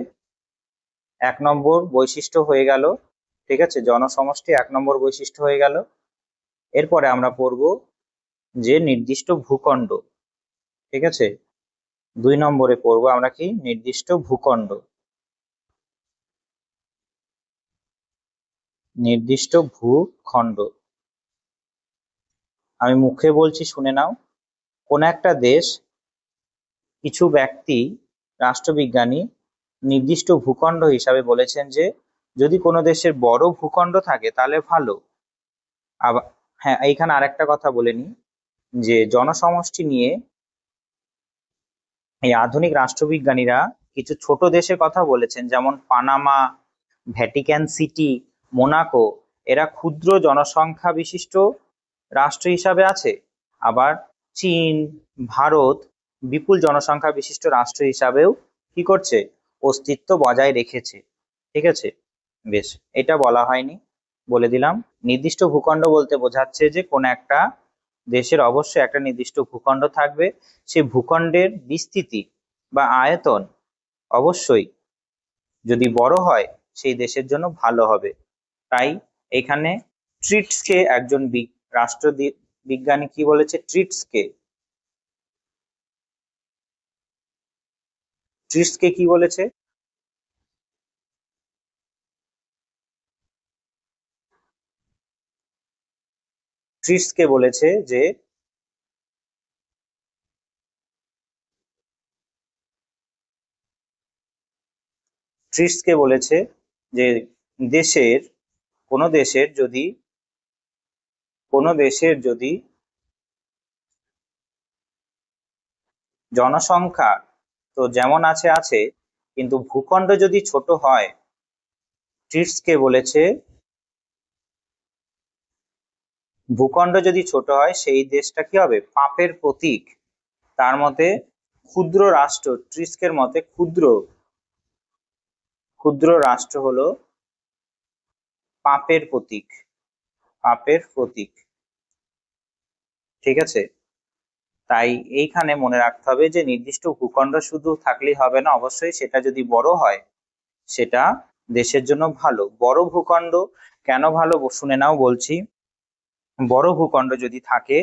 1 নম্বর বৈশিষ্ট্য হয়ে গেল। ঠিক আছে, জনসমষ্টি 1 নম্বর বৈশিষ্ট্য হয়ে গেল। এরপরে আমরা পড়ব যে নির্দিষ্ট ভূখণ্ড। ঠিক আছে, 2 নম্বরে পড়বো আমরা কি, নির্দিষ্ট ভূখণ্ড। নির্দিষ্ট ভূখণ্ড আমি মুখে বলছি, শুনে নাও। কোন একটা দেশ, কিছু ব্যক্তি, রাষ্ট্রবিজ্ঞানী নির্দিষ্ট ভূখণ্ড হিসাবে বলেছেন যে যদি কোনো দেশের বড় ভূখণ্ড থাকে তাহলে ভালো। আবার হ্যাঁ, এইখানে আরেকটা কথা বলে নি, যে জনসমষ্টি নিয়ে এই আধুনিক রাষ্ট্রবিজ্ঞানীরা কিছু ছোট দেশের কথা বলেছেন, যেমন পানামা, ভ্যাটিকান সিটি, মোনাকো। এরা ক্ষুদ্র জনসংখ্যা বিশিষ্ট রাষ্ট্র হিসাবে আছে। আবার চীন, ভারত বিপুল জনসংখ্যা বিশিষ্ট রাষ্ট্র হিসাবেও কি করছে, অস্তিত্ব বজায় রেখেছে। ঠিক আছে, বেশ, এটা বলা হয়নি, বলে দিলাম। নির্দিষ্ট ভূখণ্ড বলতে বোঝাচ্ছে যে কোন একটা দেশের অবশ্যই একটা নির্দিষ্ট ভূখণ্ড থাকবে, সেই ভূখণ্ডের বিস্তৃতি বা আয়তন অবশ্যই যদি বড় হয় সেই দেশের জন্য ভালো হবে। তাই এখানে ট্রিটসকে একজন রাষ্ট্রবিজ্ঞানী কি বলেছে, ট্রিটসকে কি বলেছে, ট্রিটসকে বলেছে যে ট্রিটসকে বলেছে যে দেশের কোনো দেশের যদি জনসংখ্যা তো যেমন আছে আছে, কিন্তু ভূখণ্ড যদি ছোট হয়, ট্রিটসকে বলেছে ভূখণ্ড যদি ছোট হয় সেই দেশটা কি হবে, পাপের প্রতীক। তার মতে ক্ষুদ্র রাষ্ট্র, ট্রিটসকের মতে ক্ষুদ্র রাষ্ট্র হলো পাপের প্রতীক। ঠিক আছে, তাই এইখানে মনে রাখতে হবে যে নির্দিষ্ট ভূখণ্ড শুধু থাকলেই হবে না, অবশ্যই সেটা যদি বড় হয় সেটা দেশের জন্য ভালো। বড় ভূখণ্ড কেন ভালো শুনে নাও, বলছি। বড় ভূখণ্ড যদি থাকে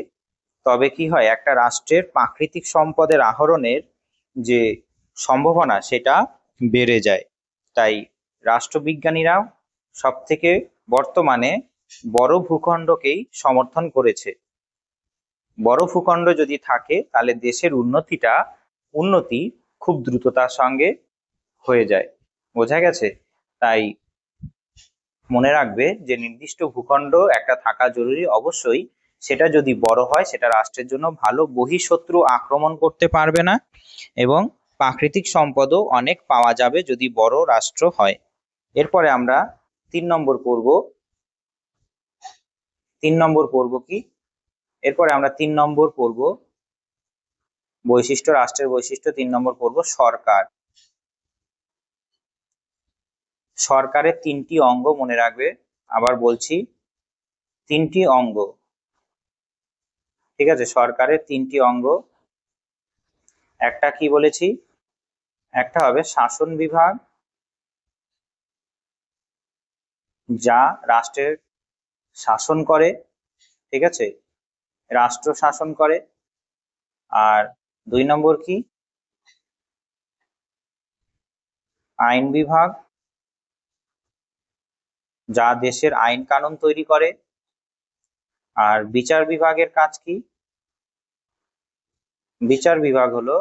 তবে কি হয়, একটা রাষ্ট্রের প্রাকৃতিক সম্পদের আহরণের যে সম্ভাবনা সেটা বেড়ে যায়। তাই রাষ্ট্রবিজ্ঞানীরা সব থেকে বর্তমানে বড় ভূখণ্ডকেই সমর্থন করেছে। বড় ভূখণ্ড যদি থাকে তাহলে দেশের উন্নতি খুব দ্রুততার সঙ্গে হয়ে যায়। বোঝা গেছে? তাই মনে রাখবে যে নির্দিষ্ট ভূখণ্ড একটা থাকা জরুরি অবশ্যই, সেটা যদি বড় হয় সেটা রাষ্ট্রের জন্য ভালো, বহিঃশত্রু আক্রমণ করতে পারবে না এবং প্রাকৃতিক সম্পদও অনেক পাওয়া যাবে যদি বড় রাষ্ট্র হয়। এরপরে আমরা 3 নম্বর পড়ব। 3 নম্বর পড়ব কি? এরপরে আমরা 3 নম্বর পড়ব বৈশিষ্ট্য, রাষ্ট্রের বৈশিষ্ট্য। 3 নম্বর পড়ব সরকার। সরকারের 3টি অঙ্গ মনে রাখবে, আবার বলছি 3টি অঙ্গ। ঠিক আছে, সরকারের 3টি অঙ্গ। একটা কি বলেছি? একটা হবে শাসন বিভাগ, যা রাষ্ট্রের শাসন করে। ঠিক আছে, রাষ্ট্র শাসন করে। আর 2 নম্বর কি? আইন বিভাগ, যা দেশের আইন কানুন তৈরি করে। আর বিচার বিভাগের কাজ কি? বিচার বিভাগ হলো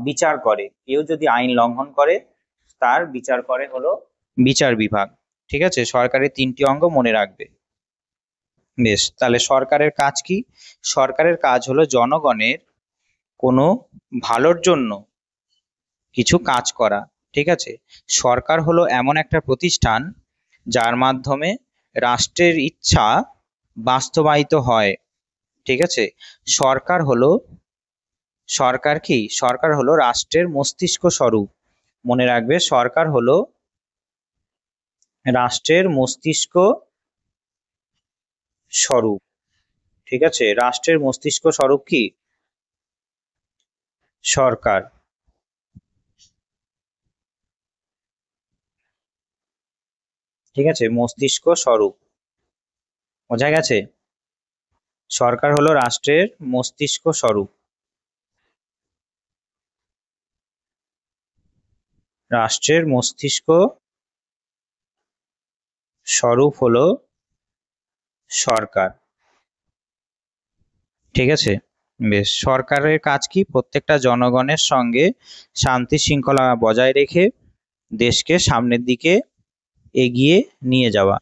বিচার করে, কেউ যদি আইন লঙ্ঘন করে তার বিচার করে হলো বিচার বিভাগ। ঠিক আছে, সরকারের 3টি অঙ্গ মনে রাখবে। বেশ, তাহলে সরকারের কাজ কি? সরকারের কাজ হলো জনগণের কোনো ভালোর জন্য কিছু কাজ করা। ঠিক আছে, সরকার হলো এমন একটা প্রতিষ্ঠান যার মাধ্যমে রাষ্ট্রের ইচ্ছা বাস্তবায়িত হয়। ঠিক আছে, সরকার হলো সরকার কি? সরকার হলো রাষ্ট্রের মস্তিষ্ক স্বরূপ। মনে রাখবে, সরকার হলো রাষ্ট্রের মস্তিষ্ক স্বরূপ। ঠিক আছে, রাষ্ট্রের মস্তিষ্ক স্বরূপ কি? সরকার। ঠিক আছে, মস্তিষ্ক স্বরূপ। বোঝা গেছে? সরকার হলো রাষ্ট্রের মস্তিষ্ক স্বরূপ। রাষ্ট্রের মস্তিষ্ক স্বরূপ হলো সরকার। ঠিক আছে, বেশ, সরকারের কাজ কি? প্রত্যেকটা জনগণের সঙ্গে শান্তি শৃঙ্খলা বজায় রেখে দেশকে সামনের দিকে এগিয়ে নিয়ে যাওয়া।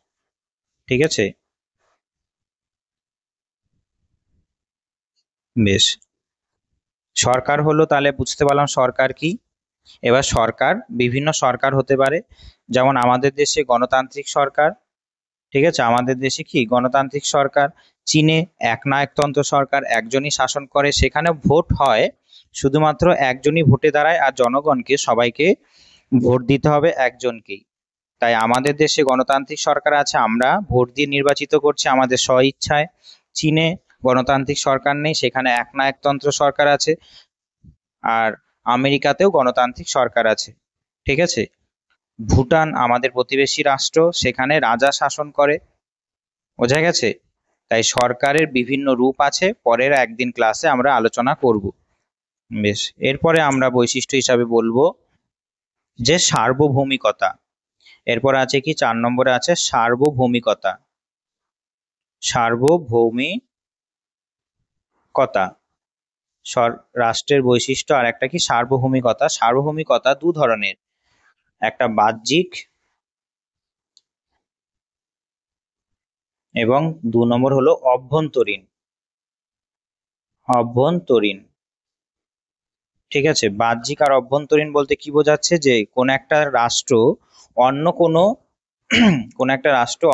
ঠিক আছে, বেশ, সরকার হলো, তাহলে বুঝতে পারলাম সরকার কি। এবার সরকার বিভিন্ন সরকার হতে পারে, যেমন আমাদের দেশে গণতান্ত্রিক সরকার। ঠিক আছে, আমাদের দেশে কি গণতান্ত্রিক সরকার। চীনে একনায়কতন্ত্র সরকার, একজনই শাসন করে, সেখানে ভোট হয়, শুধুমাত্র একজনই ভোটে দাঁড়ায় আর জনগণকে সবাইকে ভোট দিতে হবে একজনকেই। তাই আমাদের দেশে গণতান্ত্রিক সরকার আছে, আমরা ভোট দিয়ে নির্বাচিত করছি আমাদের স্ব ইচ্ছায়। চীনে গণতান্ত্রিক সরকার নেই, সেখানে একনায়কতন্ত্র সরকার আছে। আর আমেরিকাতেও গণতান্ত্রিক সরকার আছে। ঠিক আছে, ভুটান আমাদের প্রতিবেশী রাষ্ট্র, সেখানে রাজা শাসন করে। বোঝা গেছে? তাই সরকারের বিভিন্ন রূপ আছে, পরের একদিন ক্লাসে আমরা আলোচনা করব। বেশ, এরপরে আমরা বৈশিষ্ট্য হিসাবে বলবো যে সার্বভৌমিকতা। এরপর আছে কি? 4 নম্বরে আছে সার্বভৌমিকতা। সার্বভৌমিকতা রাষ্ট্রের বৈশিষ্ট্য। আর একটা কি? সার্বভৌমিকতা। সার্বভৌমিকতা 2 ধরনের, একটা বাহ্যিক এবং 2 নম্বর হলো অভ্যন্তরীণ। অভ্যন্তরীণ। ঠিক আছে, বাহ্যিক আর অভ্যন্তরীণ বলতে কি বোঝাচ্ছে? যে কোন একটা রাষ্ট্র অন্য কোনো কোন একটা রাষ্ট্র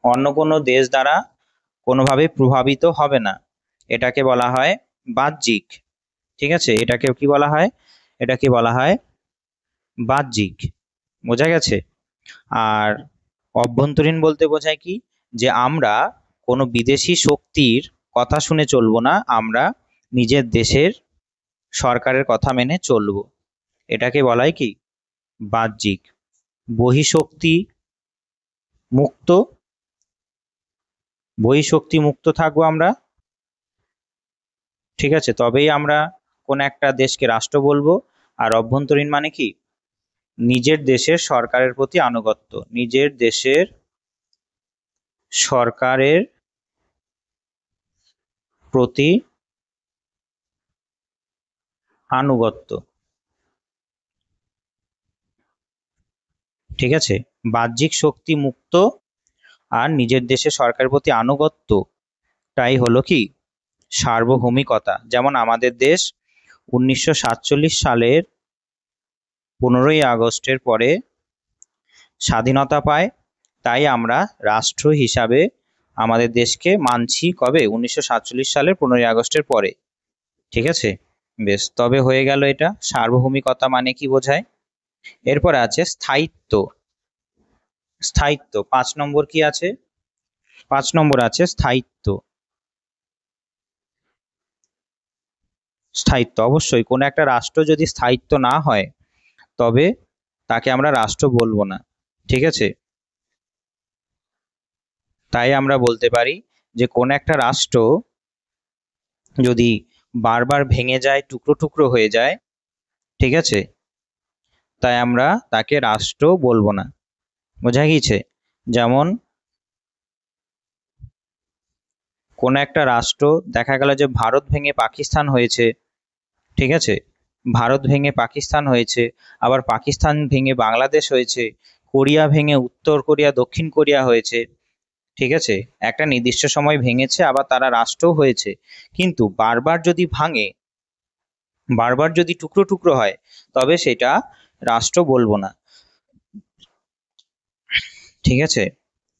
অন্য কোনো দেশ দ্বারা কোনোভাবে প্রভাবিত হবে না, এটাকে বলা হয় বাহ্যিক। ঠিক আছে, এটাকে কি বলা হয়? এটাকে বলা হয় বাহ্যিক। বোঝা গেছে? আর অভ্যন্তরীণ বলতে বোঝায় কি? যে আমরা কোনো বিদেশি শক্তির কথা শুনে চলবো না, আমরা নিজের দেশের সরকারের কথা মেনে চলবো। এটাকে বলা হয় কি? বাহ্যিক। বহিঃশক্তি মুক্ত। বহিঃশক্তি মুক্ত থাকবো আমরা। ঠিক আছে, তবেই আমরা কোন একটা দেশকে রাষ্ট্র বলবো। আর অভ্যন্তরীণ মানে কি? নিজের দেশের সরকারের প্রতি আনুগত্য। নিজের দেশের সরকারের প্রতি আনুগত্য। ঠিক আছে, বাহ্যিক শক্তি মুক্ত আর নিজের দেশের সরকারের প্রতি আনুগত্যটাই হলো কি সার্বভৌমিকতা। যেমন আমাদের দেশ 1947 সালের 15ই আগস্টের পরে স্বাধীনতা পায়, তাই আমরা রাষ্ট্র হিসাবে আমাদের দেশকে মানছি কবে? 1947 সালের 15ই আগস্টের পরে। ঠিক আছে, বেশ, তবে হয়ে গেল এটা। সার্বভৌমিকতা মানে কি বোঝায়? এরপরে আছে স্থায়িত্ব। স্থায়িত্ব 5 নম্বর কি আছে? 5 নম্বর আছে স্থায়িত্ব। স্থায়িত্ব অবশ্যই কোনো একটা রাষ্ট্র যদি স্থায়িত্ব না হয় তবে তাকে আমরা রাষ্ট্র বলবো না। ঠিক আছে, তাই আমরা বলতে পারি যে কোন একটা রাষ্ট্র যদি বারবার ভেঙে যায়, টুকরো টুকরো হয়ে যায়, ঠিক আছে, তাই আমরা তাকে রাষ্ট্র বলবো না। বোঝা গিয়েছে? যেমন কোন একটা রাষ্ট্র দেখা গেল যে ভারত ভেঙে পাকিস্তান হয়েছে, ঠিক আছে, ভারত ভেঙে পাকিস্তান হয়েছে, আবার পাকিস্তান ভেঙে বাংলাদেশ হয়েছে, কোরিয়া ভেঙে উত্তর কোরিয়া দক্ষিণ কোরিয়া হয়েছে। ঠিক আছে, একটা নির্দিষ্ট সময় ভেঙেছে, আবার তারা রাষ্ট্রও হয়েছে। কিন্তু বারবার যদি ভাঙে, বারবার যদি টুকরো টুকরো হয়, তবে সেটা রাষ্ট্র বলবো না। ঠিক আছে,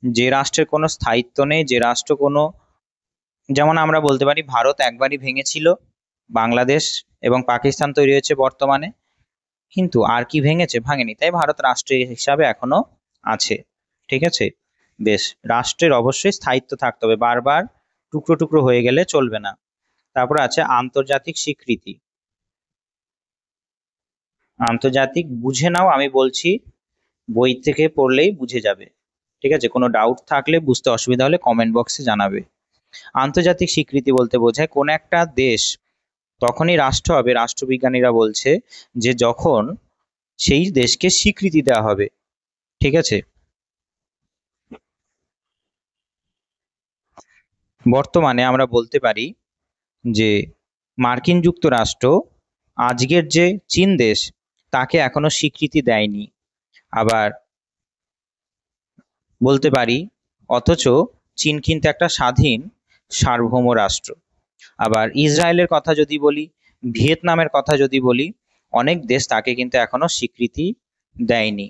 যে রাষ্ট্রের কোনো স্থায়িত্ব নেই, যে রাষ্ট্র কোনো, যেমন আমরা বলতে পারি ভারত একবারই ভেঙেছিল, বাংলাদেশ এবং পাকিস্তান তৈরি হয়েছে বর্তমানে, কিন্তু আর কি ভেঙেছে? ভাঙেনি, তাই ভারত রাষ্ট্র হিসাবে এখনো আছে। ঠিক আছে, বেশ, রাষ্ট্রের অবশ্যই স্থায়িত্ব থাকতে হবে, বারবার টুকরো টুকরো হয়ে গেলে চলবে না। তারপর আছে আন্তর্জাতিক স্বীকৃতি। আন্তর্জাতিক বুঝে নাও, আমি বলছি, বই থেকে পড়লেই বুঝে যাবে। ঠিক আছে, কোনো ডাউট থাকলে, বুঝতে অসুবিধা হলে কমেন্ট বক্সে জানাবে। আন্তর্জাতিক স্বীকৃতি বলতে বোঝায় কোন একটা দেশ তখনই রাষ্ট্র হবে, রাষ্ট্রবিজ্ঞানীরা বলছে, যে যখন সেই দেশকে স্বীকৃতি দেওয়া হবে। ঠিক আছে, বর্তমানে আমরা বলতে পারি যে মার্কিন যুক্তরাষ্ট্র আজকের যে চীন দেশ তাকে এখনো স্বীকৃতি দেয়নি। আবার বলতে পারি অথচ চীন কিন্তু একটা স্বাধীন সার্বভৌম রাষ্ট্র। আবার ইসরায়েলের কথা যদি বলি, ভিয়েতনামের কথা যদি বলি, অনেক দেশ তাকে কিন্তু এখনো স্বীকৃতি দেয়নি।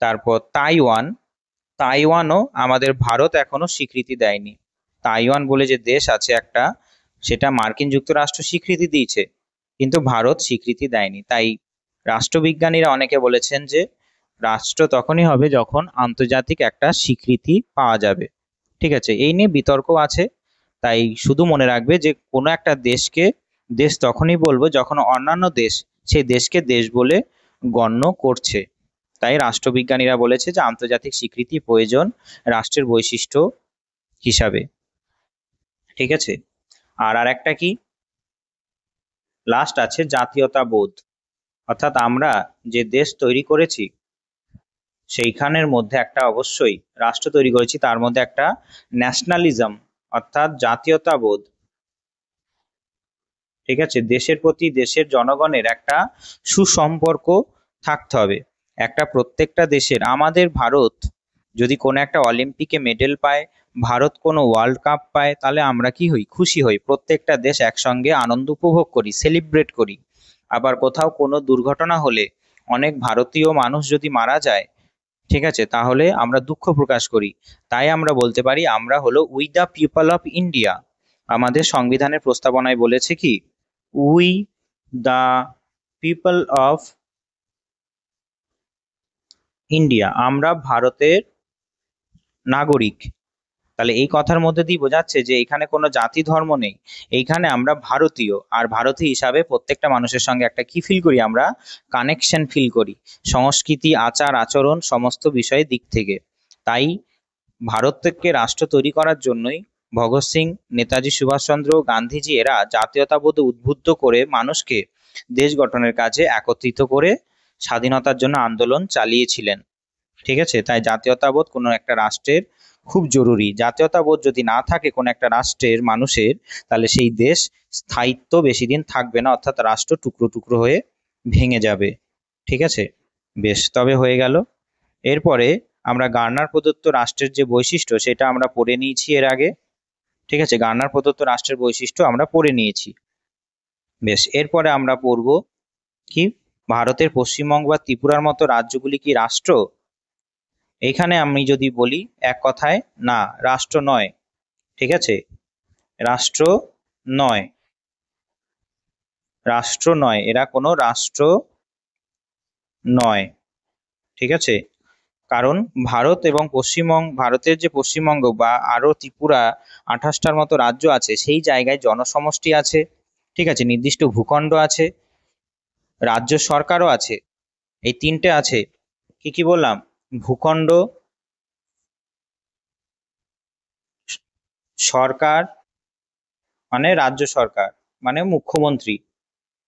তারপর তাইওয়ান, তাইওয়ানও আমাদের ভারত এখনো স্বীকৃতি দেয়নি। তাইওয়ান বলে যে দেশ আছে একটা, সেটা মার্কিন যুক্তরাষ্ট্র স্বীকৃতি দিয়েছে, কিন্তু ভারত স্বীকৃতি দেয়নি। তাই রাষ্ট্রবিজ্ঞানীরা অনেকে বলেছেন যে রাষ্ট্র তখনই হবে যখন আন্তর্জাতিক একটা স্বীকৃতি পাওয়া যাবে। ঠিক আছে, এই নিয়ে বিতর্ক আছে, তাই শুধু মনে রাখবে যে কোনো একটা দেশকে দেশ তখনই বলবো যখন অন্যান্য দেশ সেই দেশকে দেশ বলে গণ্য করছে। তাই রাষ্ট্রবিজ্ঞানীরা বলেছে যে আন্তর্জাতিক স্বীকৃতি প্রয়োজন রাষ্ট্রের বৈশিষ্ট্য হিসাবে। ঠিক আছে, আর একটা কি লাস্ট আছে জাতীয়তাবোধ। অর্থাৎ আমরা যে দেশ তৈরি করেছি সেইখানের মধ্যে একটা অবশ্যই রাষ্ট্র তৈরি করেছি, তার মধ্যে একটা ন্যাশনালিজম অর্থাৎ জাতীয়তাবোধ, ঠিক আছে, দেশের প্রতি দেশের জনগণের একটা সুসম্পর্ক থাকতে হবে। একটা প্রত্যেকটা দেশের, আমাদের ভারত যদি কোনো একটা অলিম্পিকে মেডেল পায়, ভারত কোনো ওয়ার্ল্ড কাপ পায়, তাহলে আমরা কি হই? খুশি হই। প্রত্যেকটা দেশ একসঙ্গে আনন্দ উপভোগ করি, সেলিব্রেট করি। আবার কোথাও কোনো দুর্ঘটনা হলে, অনেক ভারতীয় মানুষ যদি মারা যায়, ঠিক আছে, তাহলে আমরা দুঃখ প্রকাশ করি। তাই আমরা বলতে পারি আমরা হলো we the people of India. আমাদের সংবিধানের প্রস্তাবনায় বলেছে কি, we the people of India, আমরা ভারতের নাগরিক। তাহলে এই কথার মধ্যে দিয়ে বোঝাচ্ছে যে এখানে কোনো জাতি ধর্ম নেই, এইখানে আমরা ভারতীয়, আর ভারতীয় হিসাবে প্রত্যেকটা মানুষের সঙ্গে একটা কি ফিল করি? আমরা কানেকশন ফিল করি, সংস্কৃতি, আচার আচরণ সমস্ত বিষয়ের দিক থেকে। তাই ভারতকে রাষ্ট্র তৈরি করার জন্যই ভগৎ সিং, নেতাজি সুভাষচন্দ্র, গান্ধীজি এরা জাতীয়তাবোধ উদ্বুদ্ধ করে মানুষকে দেশ গঠনের কাজে একত্রিত করে স্বাধীনতার জন্য আন্দোলন চালিয়েছিলেন। ঠিক আছে, তাই জাতীয়তাবোধ কোনো একটা রাষ্ট্রের খুব জরুরি। জাতীয়তাবোধ যদি না থাকে কোনো একটা রাষ্ট্রের মানুষের, তাহলে সেই দেশ স্থায়িত্ব বেশি দিন থাকবে না, অর্থাৎ রাষ্ট্র টুকরো টুকরো হয়ে ভেঙে যাবে। ঠিক আছে, বেশ, তবে হয়ে গেল। এরপরে আমরা গার্নার প্রদত্ত রাষ্ট্রের যে বৈশিষ্ট্য সেটা আমরা পড়ে নিয়েছি এর আগে। ঠিক আছে, গার্নার প্রদত্ত রাষ্ট্রের বৈশিষ্ট্য আমরা পড়ে নিয়েছি। বেশ, এরপরে আমরা পড়ব কি, ভারতের পশ্চিমবঙ্গ বা ত্রিপুরার মতো রাজ্যগুলি কি রাষ্ট্র? এখানে আমি যদি বলি এক কথায়, না, রাষ্ট্র নয়। ঠিক আছে, রাষ্ট্র নয়, রাষ্ট্র নয়, এরা কোনো রাষ্ট্র নয়। ঠিক আছে, কারণ ভারত এবং ভারতের যে পশ্চিমবঙ্গ বা আরো ত্রিপুরা 28টার মতো রাজ্য আছে, সেই জায়গায় জনসমষ্টি আছে। ঠিক আছে, নির্দিষ্ট ভূখণ্ড আছে, রাজ্য সরকারও আছে। এই তিনটে আছে। কি কি বললাম? ভূখণ্ড, সরকার মানে রাজ্য সরকার, মানে মুখ্যমন্ত্রী,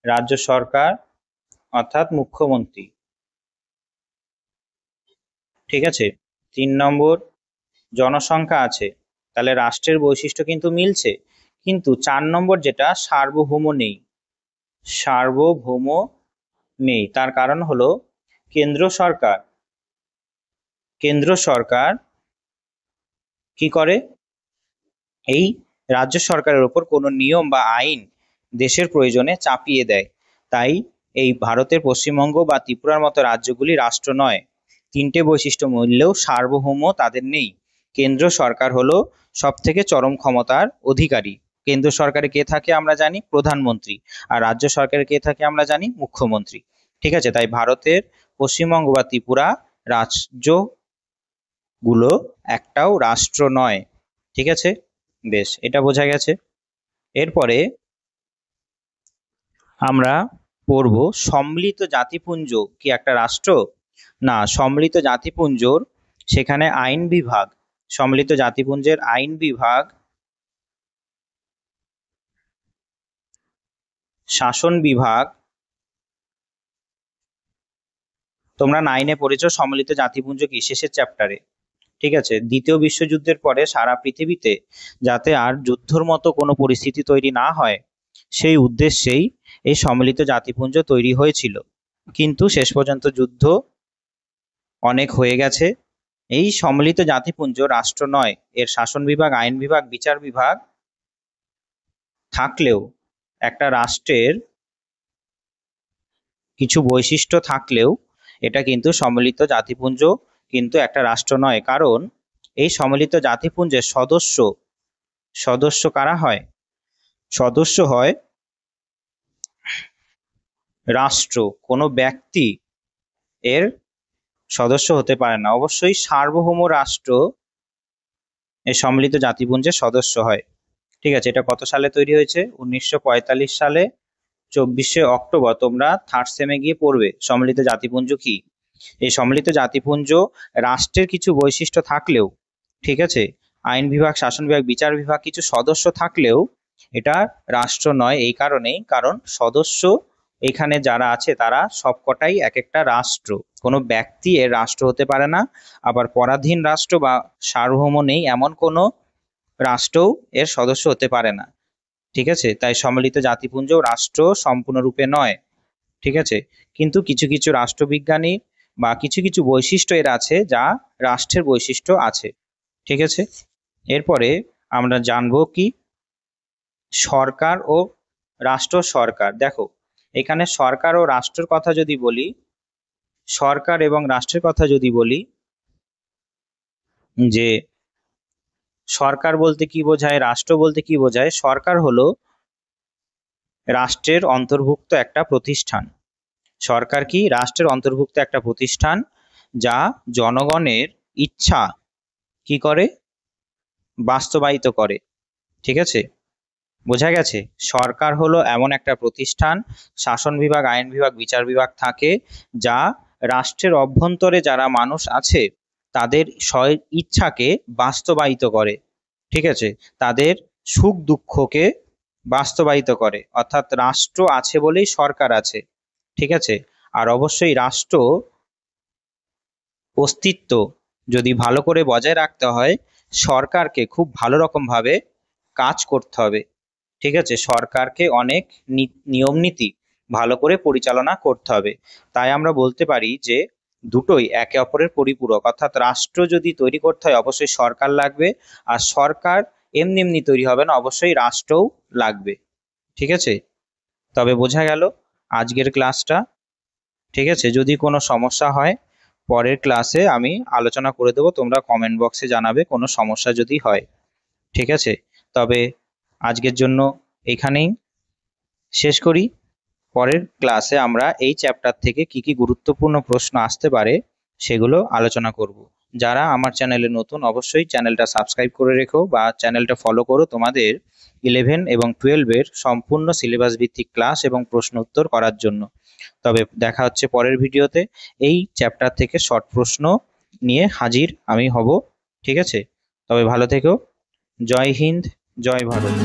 রাজ্য সরকার অর্থাৎ মুখ্যমন্ত্রী। ঠিক আছে, 3 নম্বর জনসংখ্যা আছে, তাহলে রাষ্ট্রের বৈশিষ্ট্য কিন্তু মিলছে। কিন্তু 4 নম্বর যেটা, সার্বভৌম নেই, সার্বভৌম নেই। তার কারণ হলো কেন্দ্র সরকার কি করে, এই রাজ্য সরকারের ওপর কোনো নিয়ম বা আইন দেশের প্রয়োজনে চাপিয়ে দেয়। তাই এই ভারতের পশ্চিমবঙ্গ বা ত্রিপুরার মতো রাজ্যগুলি রাষ্ট্র নয়। 3টে বৈশিষ্ট্য মিললেও সার্বভৌম তাদের নেই। কেন্দ্র সরকার হলো সব থেকে চরম ক্ষমতার অধিকারী। কেন্দ্র সরকারে কে থাকে আমরা জানি, প্রধানমন্ত্রী। আর রাজ্য সরকারে কে থাকে আমরা জানি, মুখ্যমন্ত্রী। ঠিক আছে, তাই ভারতের পশ্চিমবঙ্গ বা ত্রিপুরা রাজ্যগুলো একটাও রাষ্ট্র নয়। ঠিক আছে, বেশ, এটা বোঝা গেছে। এরপরে আমরা পড়ব, সম্মিলিত জাতিপুঞ্জ কি একটা রাষ্ট্র? না, সম্মিলিত জাতিপুঞ্জর সেখানে আইন বিভাগ, সম্মিলিত জাতিপুঞ্জের আইন বিভাগ, শাসন বিভাগ, তোমরা 9-এ পড়েছো সম্মিলিত জাতিপুঞ্জ কি, শেষের চ্যাপ্টারে। ঠিক আছে, দ্বিতীয় বিশ্বযুদ্ধের পরে সারা পৃথিবীতে যাতে আর যুদ্ধর মতো কোনো পরিস্থিতি তৈরি না হয়, সেই উদ্দেশ্যেই এই সম্মিলিত জাতিপুঞ্জ তৈরি হয়েছিল। কিন্তু শেষ পর্যন্ত যুদ্ধ অনেক হয়ে গেছে। এই সম্মিলিত জাতিপুঞ্জ রাষ্ট্র নয়, এর শাসন বিভাগ, আইন বিভাগ, বিচার বিভাগ থাকলেও, একটা রাষ্ট্রের কিছু বৈশিষ্ট্য থাকলেও এটা কিন্তু সম্মিলিত জাতিপুঞ্জ কিন্তু একটা রাষ্ট্র নয়। কারণ এই সম্মিলিত জাতিপুঞ্জের সদস্য কারা হয়? সদস্য হয় রাষ্ট্র, কোনো ব্যক্তি এর সদস্য হতে পারে না। অবশ্যই সার্বভৌম রাষ্ট্র এই সম্মিলিত জাতিপুঞ্জের সদস্য হয়। ঠিক আছে, এটা কত সালে তৈরি হয়েছে? 1945 সালে 24শে অক্টোবর। তোমরা থার্ড সেমে গিয়ে পড়বে সম্মিলিত জাতিপুঞ্জ কি। এই সম্মিলিত জাতিপুঞ্জ রাষ্ট্রের কিছু বৈশিষ্ট্য থাকলেও, ঠিক আছে, আইন বিভাগ, শাসন বিভাগ, বিচার বিভাগ কিছু সদস্য থাকলেও এটা রাষ্ট্র নয়। এই কারণেই, কারণ সদস্য এখানে যারা আছে তারা সবকটাই এক একটা রাষ্ট্র, কোনো ব্যক্তি এর রাষ্ট্র হতে পারে না। আবার পরাধীন রাষ্ট্র বা সার্বভৌম নেই এমন কোনো রাষ্ট্রও এর সদস্য হতে পারে না। ঠিক আছে, তাই সম্মিলিত জাতিপুঞ্জ রাষ্ট্র সম্পূর্ণরূপে নয়। ঠিক আছে, কিন্তু কিছু কিছু রাষ্ট্রবিজ্ঞানী বা কিছু কিছু বৈশিষ্ট্য এর আছে যা রাষ্ট্রের বৈশিষ্ট্য আছে। ঠিক আছে, এরপরে আমরা জানবো কি, সরকার ও রাষ্ট্র। সরকার, দেখো এখানে সরকার ও রাষ্ট্রের কথা যদি বলি, সরকার এবং রাষ্ট্রের কথা যদি বলি, যে সরকার বলতে কি বোঝায়, রাষ্ট্র বলতে কি বোঝায়। সরকার হলো রাষ্ট্রের অন্তর্ভুক্ত একটা প্রতিষ্ঠান। সরকার কি, রাষ্ট্রের অন্তর্ভুক্ত একটা প্রতিষ্ঠান যা জনগণের ইচ্ছা কি করে, বাস্তবায়িত করে। ঠিক আছে, বোঝা গেছে? সরকার হলো এমন একটা প্রতিষ্ঠান, শাসন বিভাগ, আইন বিভাগ, বিচার বিভাগ থাকে, যা রাষ্ট্রের অভ্যন্তরে যারা মানুষ আছে তাদের ইচ্ছাকে বাস্তবায়িত করে। ঠিক আছে, তাদের সুখ দুঃখকে বাস্তবায়িত করে। অর্থাৎ রাষ্ট্র আছে বলেই সরকার আছে। ঠিক আছে, আর অবশ্যই রাষ্ট্র অস্তিত্ব যদি ভালো করে বজায় রাখতে হয়, সরকারকে খুব ভালো রকম ভাবে কাজ করতে হবে। ঠিক আছে, সরকারকে অনেক নিয়ম নীতি ভালো করে পরিচালনা করতে হবে। তাই আমরা বলতে পারি যে দুটোই একে অপরের পরিপূরক, অর্থাৎ রাষ্ট্র যদি তৈরি করতে হয় অবশ্যই সরকার লাগবে, আর সরকার এমনি এমনি তৈরি হবে না, অবশ্যই রাষ্ট্রও লাগবে। ঠিক আছে, তবে বোঝা গেল আজকের ক্লাসটা। ঠিক আছে, যদি কোনো সমস্যা হয় পরের ক্লাসে আমি আলোচনা করে দেবো, তোমরা কমেন্ট বক্সে জানাবে কোনো সমস্যা যদি হয়। ঠিক আছে, তবে আজকের জন্য এখানেই শেষ করি। পরের ক্লাসে আমরা এই চ্যাপ্টার থেকে কি কি গুরুত্বপূর্ণ প্রশ্ন আসতে পারে সেগুলো আলোচনা করব। যারা আমার চ্যানেলে নতুন অবশ্যই চ্যানেলটা সাবস্ক্রাইব করে রেখো বা চ্যানেলটা ফলো করো তোমাদের 11 এবং 12-এর সম্পূর্ণ সিলেবাস ভিত্তিক ক্লাস এবং প্রশ্ন উত্তর করার জন্য। তবে দেখা হচ্ছে পরের ভিডিওতে, এই চ্যাপ্টার থেকে শর্ট প্রশ্ন নিয়ে হাজির আমি হব। ঠিক আছে, তবে ভালো থেকো। জয় হিন্দ, জয় ভারত।